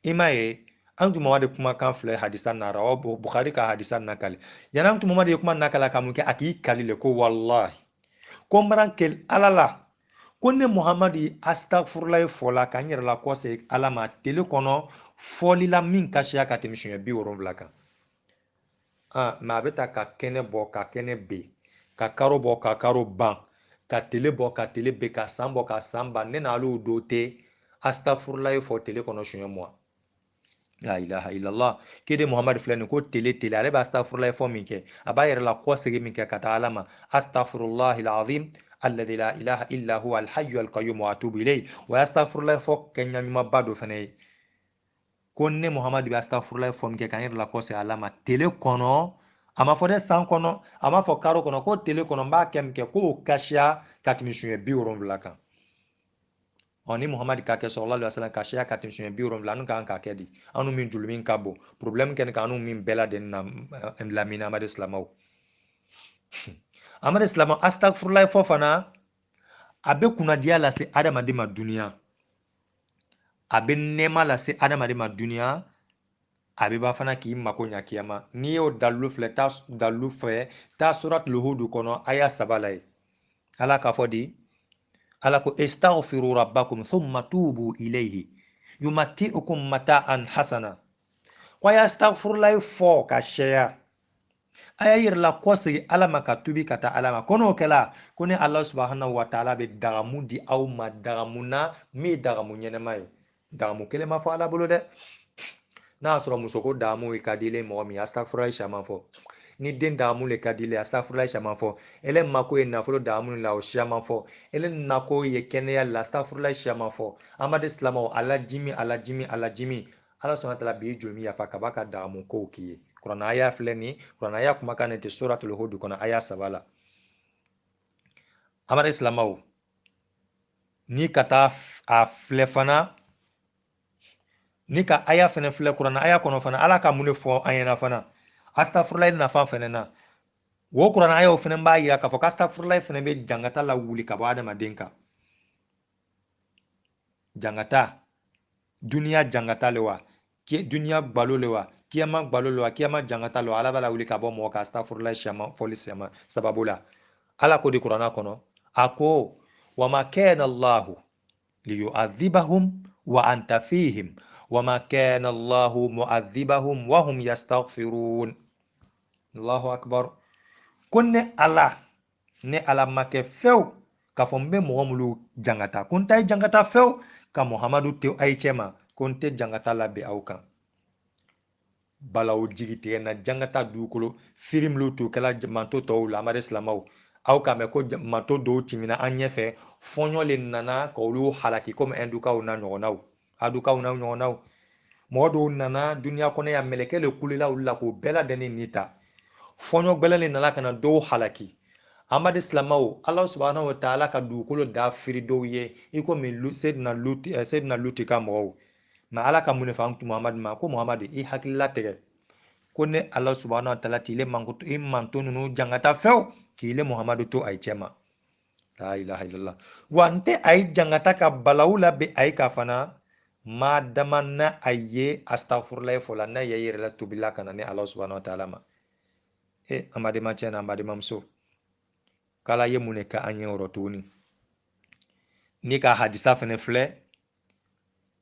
imaye an tuma wadi kuma kan filɛ hadisan na rawa Bukhari ka hadisan na kali yana an tuma wadi kuma na kala kamun ke aki kalile ko wallahi ko maran kel alala ko ne Muhammadu astaghfirullah fola kan yɛrɛ la kɔse ala ma tele kɔnɔ fɔli la min kasiya ka tɛmɛ siɲɛ 70 kan ma a bɛ ta ka kɛnɛ bɔ ka kɛnɛ be ka karo bɔ ka karo ban ka tele bɔ ka tele be ka san bɔ ka san ban ne na alu do te astaghfirullah fɔ tele kɔnɔ siɲɛ 10 la ilaha illallah kede Muhammad filɛ nin ko tele ale bɛ astaghfirullah fɔ min kɛ a b'a yɛrɛ la kɔsegi min kɛ ka taa ala ma astaghfirullahil azim alladhi la ilaha illa huwa alhayyu alqayyum wa atubu ilayhi wa astaghfirullah fɔ kɛɲa ɲuman ba do fɛnɛ ye ko ne Muhammad bɛ astaghfirullah fɔ min kɛ k'an yɛrɛ la kɔsegi ala ma tele kɔnɔ a ma fɔ dɛ san kɔnɔ a ma fɔ karo kɔnɔ ko tele kɔnɔ n b'a kɛ min kɛ k'o kasiya ka tɛmɛ siɲɛ 70 kan ni Muhammad ka kɛ sallallahu alaihi wasallam kasiya ka tɛmɛ siɲɛ 70 anu kan ka kɛ di anu min julu min ka bon problème kɛ ni kan anu min bɛɛ lajɛlen na lamini amadu silamɛw amadu silamɛw astaghfirullah fɔ fana a bɛ kunnadiya lase adamaden ma duniya a bɛ nɛɛma lase adamaden ma duniya a bɛ ba fana k'i mako ɲa kiyama n'i y'o dalilu filɛ dalilu fɛ taa suratul hud kɔnɔ aya 3 la ye ala k'a fɔ di ala ko istaghfiru rabbakum thumma tubu ilayhi yumati'ukum mata'an hasana ko ya astaghfirullah fɔ ka caya aya yɛrɛ la kɔsegi ala ma ka tubi ka taa ala ma ko n'o kɛla ko ni ala subhanahu wa ta'ala bɛ dagamu di aw ma dagamu na min ye dagamu ɲɛnɛma ye dagamu kelen ma fɔ ala bolo dɛ n'a y'a sɔrɔ muso ko dagamu ka di ile mɔgɔ min astaghfirullah caman fɔ ni den dagamu le ka di ile astaghfirullah caman fɔ ele mako ye nafolo dagamu la o caman fɔ ele nako ye kɛnɛya la astaghfirullah caman fɔ amadu silamɛw ala jimi ala jimi ala jimi ala sɔnna tala bi joli min yafa kaba ka dagamu kow k'i ye kuranɛ aya filɛ nin kuranɛ aya kumakan ne tɛ suratul hud kɔnɔ aya 3 la amadu silamɛw ni ka taa a filɛ fana ni ka aya fana filɛ kuranɛ aya kɔnɔ fana ala ka mun de fɔ an ɲɛna fana astaghfirullah nafa fana na wo kuranɛ aya fana b'a yira k'a fɔ ko astaghfirullah fana bɛ jangata la wuli ka bɔ adamaden kan jangata duniya jangata le wa duniya gbalo le wa kiyama gbalo le wa kiyama jangata le wa ala b'a la wuli ka bɔ mɔgɔ ka astaghfirullah fɔli sababu la ala ko di kuranɛ kɔnɔ a ko wa ma kana allahu liyu'adhibahum wa anta fihim وما كان الله معذبهم وهم يستغفرون الله أكبر كن الله ne ala make few ka fɔ n bɛ mɔgɔ minnu jangata ko n ta ye jangata few ka Muhamadu te a ye cɛ ma ko n tɛ jangata labɛn aw kan balaw jigi tigɛ na jangata dugukolo firi minnu t'u kɛla manto tɔw la amadu silamɛw aw k'a mɛn ko manto dɔw tɛmɛna an ɲɛfɛ fɔɲɔ le nana k'olu halaki komi ɛndukaw na ɲɔgɔnnaw adukaw na ɲɔgɔnnaw mɔgɔ dɔw nana duniya kɔnɔ ya mɛlɛkɛ le kulela olu la k'o bɛɛ lajɛlen ni ta fɔɲɔ gbɛlɛn le nana ka na dɔw halaki amadu silamɛw ala subhanahu wa ta'ala ka dugukolo da firi dɔw ye i komi sedina luti ka mɔgɔw nka ala ka mun de fɔ an tun muhamadu ma ko muhamadu i hakilila tigɛ ko ne Allah subhanahu wa ta'ala tile mankutu immanto nunu jangata few kile Muhammadu to ay chema la ilaha illallah wante ay jangata ka balawula be ay ka fana ma damanna ayye astaghfirullah fola na yayire la tubila kana ne Allah subhanahu wa ta'ala ma amade ma chena amade mamso kala ye mune ka anye orotuni ni ka hadisa fene fle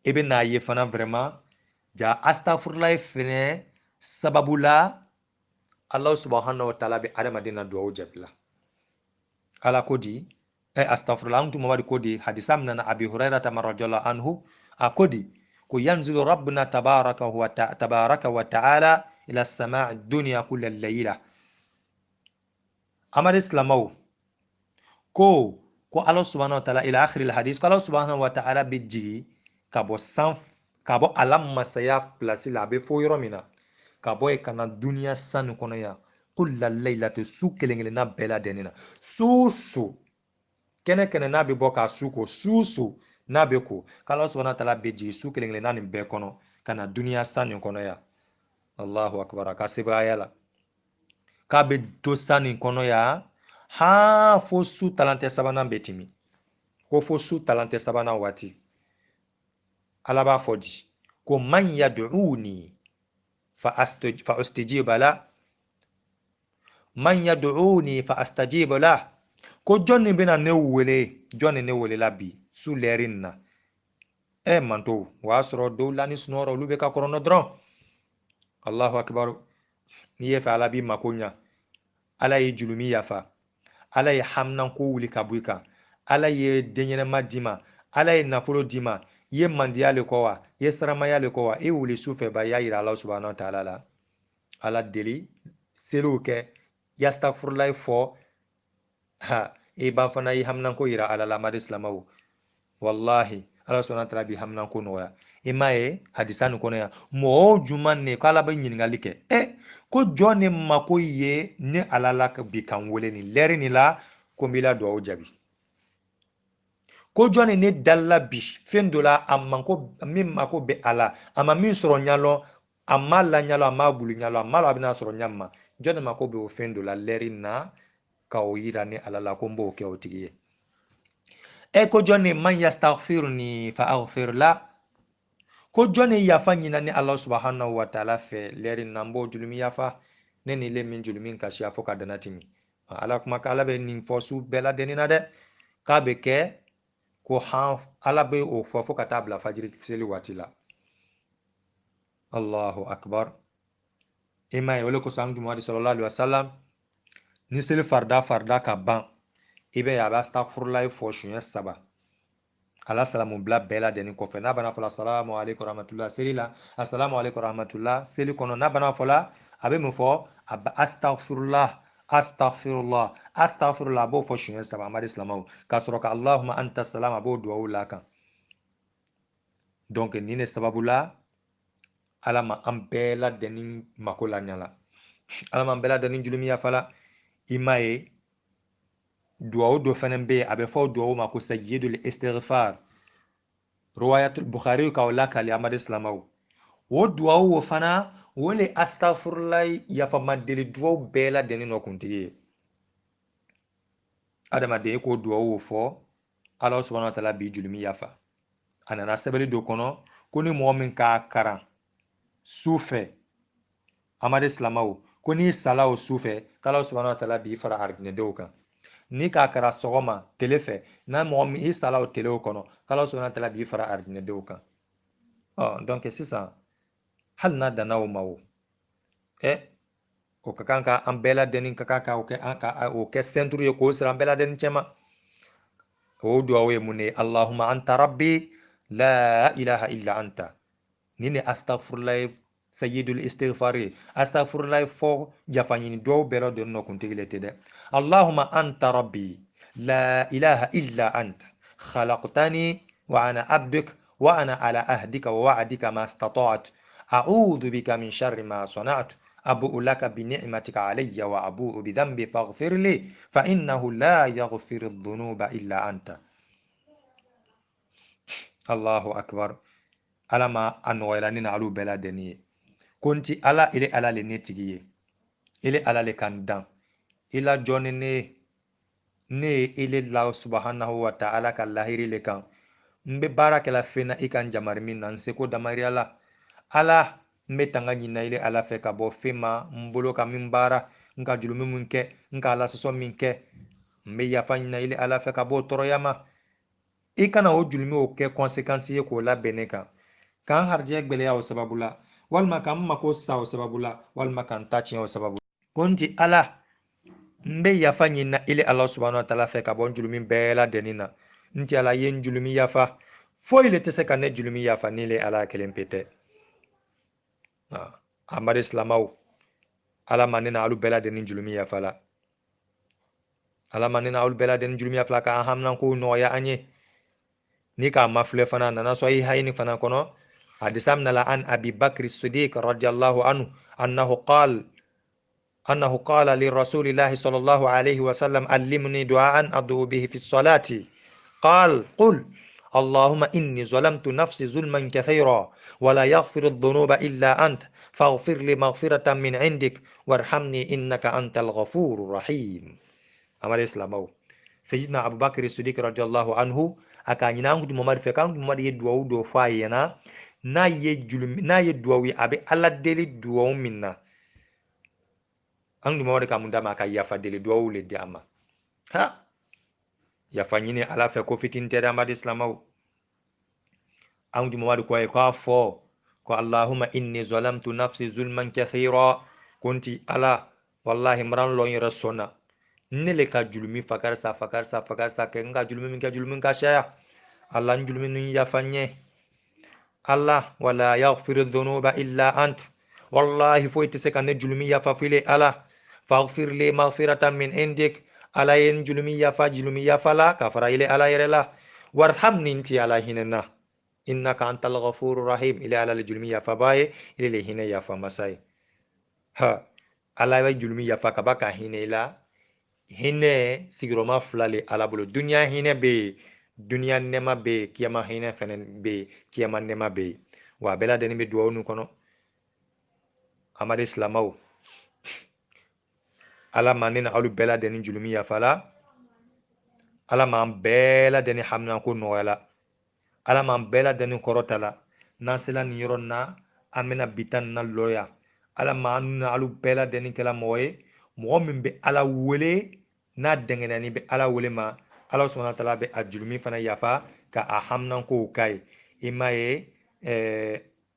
ebe na ye fana vraiment ja astaghfirullah fene sababula Allah subhanahu wa ta'ala be adamadina duwa jabla ala kodi astaghfirullah antu mawadi kodi hadisa na abi hurairah radhiyallahu anhu akodi ko yanzilu rabbuna tabaraka wa ta'ala ila as-sama'i dunya kull al-layla amar islamau ko Allah subhanahu wa ta'ala ila akhir al-hadith ko Allah subhanahu wa ta'ala be jigi kabo san kabo alam masaya place la be fo yoro mina kabo e kana dunya san kono ya kulla laylati su kelengele na bela denina susu kene kene na be boka suko susu na be ko kala subhanahu wa ta'ala be jigi su kelengele na ni be kono kana dunya san kono ya Allahu akbar ka seba yala ka be to san kono ya ha fo su talante sabana betimi ko fo su talante sabana wati alaba fodi ko man yad'uni fa astajiba la man yad'uni fa astajiba la ko jonni bena ne wele jonni ne wele labi su lerin na manto wa soro do lani snoro lube ka korono dron Allahu akbar ni ye fa alabi makonya ala ye julumi yafa ala ye hamnan ko wuli kabuika ala ye denyene madima ala ye nafolo dima ye mandiyale kowa ye saramayale kowa e wuli sufe ba ya yira Allah subhanahu wa ta'ala la ala deli selu ke yastaghfirullah fo ha e ba fana yi hamnan ko yira ala la madislamaw wallahi Allah subhanahu wa ta'ala bi hamnan ko noya e mae hadisanu kono ya mo juman ne kala ba nyingali ke ko jone mako ye ne ala la bi kan wele ni leri ni la ko mbila do jabi ko jone ne dalla bi fendola amman ko min mako be ala ama min soro nyalo amma la nyalo amma bulu nyalo amma la bina soro nyamma jone mako be o fendola leri na ka o yira ne ala la ko mbo ke o tigiye ko jone man yastaghfiruni fa aghfir la ko jone yafa nyina ne Allah subhanahu wa ta'ala fe leri na mbo julumi yafa ne ni le min julumin ka shi afo ka danatimi ala kuma ka ala be nin fosu bela denina de ka be ke ko han ala be o fo ka tabla fajiri seli watila Allahu akbar ima wala ko sang Muhammad sallallahu alaihi wasallam ni seli farda ka ban ibe ya ba astaghfirullah fo shunya saba ala salamu bla bela deni ko fe na bana fala assalamu alaikum rahmatullah seli la assalamu alaikum rahmatullah seli kono na bana fala abe mo fo astaghfirullah bo fo shunya saba amadi islamaw kasro ka allahumma anta salam abo duwa la kan donc ni ne sababula ala ma an bela deni makola nyala ala ma bela deni julumi ya fala imaye duwa do fenen be abe fo duwa ma ko sayyidul istighfar riwayatul bukhari ka wala kali amadi islamaw wo duwa wo fana wole astaghfirullah ya fa madeli duwa bela deni no kuntiye adama de ko duwa wo fo Allah subhanahu wa ta'ala bi julumi yafa anana sabali do kono koni mu'min ka karan sufe amade islamaw koni salaw sufe kala subhanahu wa ta'ala bi fara argne do kan ni ka kara sogoma telefe na mu'min i salaw tele kono kala subhanahu wa ta'ala bi fara argne do kan donc c'est ça hal na danaw mawo o ka kan ka an bela denin ka ka o ke centre ye ko sira an bela denin chema o duwa we mune allahumma anta rabbi la ilaha illa anta nini astaghfirullah sayyidul istighfari astaghfirullah fo jafanyini do belo do no kuntigile tede allahumma anta rabbi la ilaha illa anta khalaqtani wa ana abduk wa ana ala ahdika wa wa'dika ma istata'tu a'udhu bika min sharri ma sana'tu أبوء لك بنعمتك علي وأبوء بذنبي فاغفر لي فإنه لا يغفر الذنوب إلا أنت الله أكبر alama anoyla ni na alu bela deni konti ala ile ala le netigi ile ala le kan dan ila joni ne ile la subhanahu wa ta'ala ka lahiri le kan mbe baraka la fena ikan jamar min nan se ko damari ala mbe tanga nyina ile ala fe ka bo fema mbolo ka min bara nka julumi mun ke nka ala soso min ke mbe yafa nyina ile ala fe ka bo toroyama ikana o julumi o ke conséquence ye ko la bene kan harje gbele ya o sababula walma kan mako sa o sababula walma kan tachi o sababula konti ala mbe yafa nyina ile Allah subhanahu wa ta'ala fe ka bon julumi bela denina nti ala yen julumi yafa fo ile tese kan ne julumi yafa ni le ala kelen pete amar islamau ala manina alu bela denin julumi yafa la ala manina alu bela denin julumi yafa ka hamnan ko noya anye ni ka mafle fana nana so yi hayni fana kono hadisam nala an abi bakr as-siddiq radiyallahu anhu أنه قال لرسول الله صلى الله عليه وسلم علمني دعاء أدعو به في الصلاة قال قل اللهم إني ظلمت نفسي ظلما كثيرا ولا يغفر الذنوب إلا أنت فاغفر لي مغفرة من عندك وارحمني إنك أنت الغفور الرحيم أمر الإسلام سيدنا أبو بكر الصديق رضي الله عنه أكان ينام دي ممر فكان دي ممر يدعو دو فاينا نا يدعو أبي الله دلي دعو منا andu mawade kamunda maka yafa dele duwa le diama ha yafa nyine ala fe ko fitintere amadi islamaw andu mawade ko ko fo ko allahumma inni zalamtu nafsi zulman kathira kunti ala wallahi mran lo yira sona nele ka julumi fakar sa ke nga julumi ka shaya allah julumi nun yafanye allah wala yaghfiru dhunuba illa ant wallahi fo itse kan julumi yafa file ala faghfir li maghfiratan min indik ala yen julumi yafa la kafara ile ala yerela warhamni inti ala hinna innaka antal ghafurur rahim ile ala julumi yafa baye ile hine yafa masai ha ala wa julumi yafa kabaka hine la hine sigiroma fulale ala bolo dunya hine be dunya nema be kiyama hine fenen be kiyama nema be wa bela deni be duwa nu kono amade islamau ala manina alu bela deni julumi yafala ala man bela deni hamna ko noyala ala man bela deni korotala nasila ni yoronna amena bitan na loya ala man alu bela deni kala moye mo min be ala wele na dengena ni be ala wele ma ala subhanahu wa ta'ala be ajulumi fana yafa ka a hamna ko kai imaye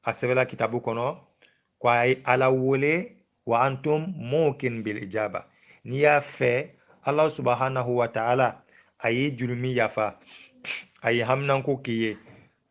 asebela kitabu kono kwa ala wele wa antum mukin bil ijaba ni ya fe Allah subhanahu wa ta'ala ayi julumi yafa ayi hamnan ko kiye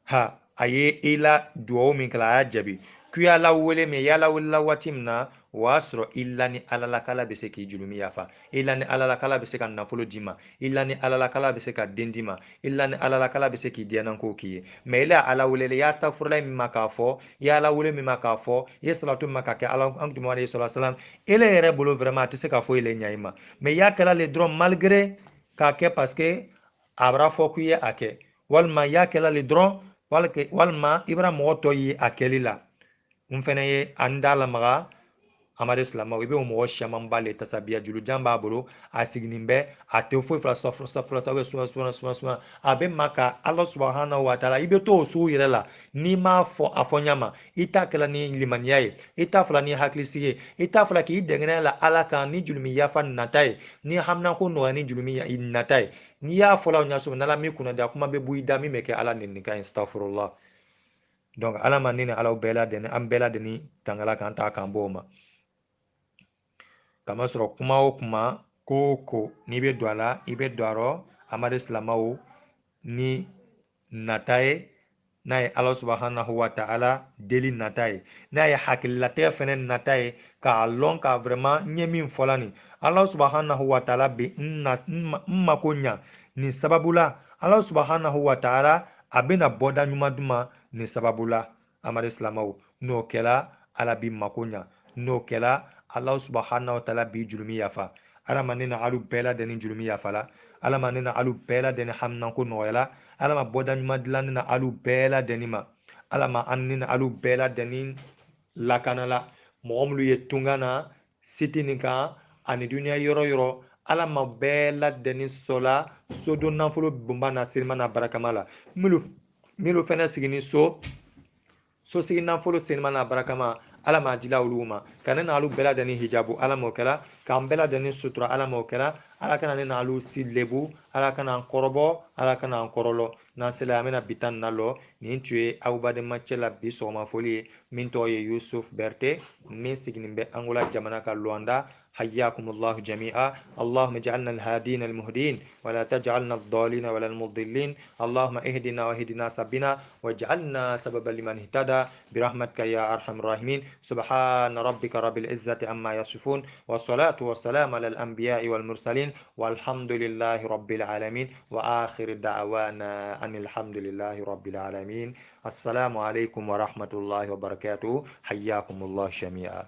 ha ayi ila duwo min kala ajabi kuya la wele me ya la wala watimna wasro illa ni alala kala be se ki julumi yafa illa ni alala kala be se kan nafolo dima illa ni alala kala be se ka dendima illa ni alala kala be se ki dianan ko kiye me ila ala wele ya astaghfirullah mimma ka fo ya ala wele mimma ka fo ya salatu mimma ka ke ala antu mo alayhi salam ele yere bolo vraiment te se ka fo ile nyaima me ya kala le dron malgré ka ke parce que abra fo kuye ake walma ya kala le dron walma ibra mo to yi akelila fene ye andala maga amade islama ibe mo shaman bale tasabiya julu jamba bolo asignimbe ate fo fra sofra abe maka Allah subhanahu wa ta'ala ibe to so yirela ni ma fo afonyama ita kala ni limaniyaye ita fala ni haklisiye ita fala ki dengena la alaka ni julmi yafa natai ni hamna ko no ni julmi ya natai ni ya fola nya so nala mi kuna da kuma be buida mi meke ala ni ka astaghfirullah donc ala manini ala bela deni am bela deni tangala kan ta kan boma kama sɔrɔ kuma o kuma ko n'i bɛ don a la i bɛ don a rɔ amadu silamɛw ni nata ye n'a ye ala subhanahu wa ta'ala deli nata ye n'a ye hakililatigɛ fɛnɛ nata ye k'a lɔn ka vraiment n ye min fɔla nin ala subhanahu wa ta'ala bɛ n mako ɲa nin sababu la ala subhanahu wa ta'ala a bɛna bɔda ɲuman d'u ma nin sababu la amadu silamɛw n'o kɛla ala b'i mako ɲa n'o kɛla Allah subhanahu wa ta'ala bi julumi yafa ala manina alu bela deni julumi yafa la ala manina alu bela deni hamnan ko noyala ala ma bodan madlan na alu bela deni ma ala ma annina alu bela deni lakanala mɔgɔ minnu ye tunga na sitini kan ani duniya yɔrɔ yɔrɔ ala ma bɛɛ ladɛnni sɔla sodon nafolo bunba na selima na barakama la minnu fɛnɛ sigi ni sosigi nafolo selima na barakama ala ma dila olu ma ka ne n'alu bɛɛ lajɛlen hijabu ala m'o kɛra k'an bɛɛ lajɛlen sutura ala m'o kɛra ala kana ne n'alu si lebu ala kana an kɔrɔbɔ ala kana an kɔrɔlɔ n'an sela an bɛna bi tan na lɔ nin tun ye aw badenmacɛ la bi sɔgɔma foli ye min tɔgɔ ye yusuf bɛrite min sigilen bɛ angola jamana ka luwanda حياكم الله جميعا اللهم اجعلنا الهادين المهدين ولا تجعلنا الضالين ولا المضلين اللهم اهدنا واهدنا سبنا واجعلنا سببا لمن اهتدى برحمتك يا أرحم الراحمين سبحان ربك رب العزة عما يصفون والصلاة والسلام على الأنبياء والمرسلين والحمد لله رب العالمين وآخر دعوانا أن الحمد لله رب العالمين السلام عليكم ورحمة الله وبركاته حياكم الله جميعا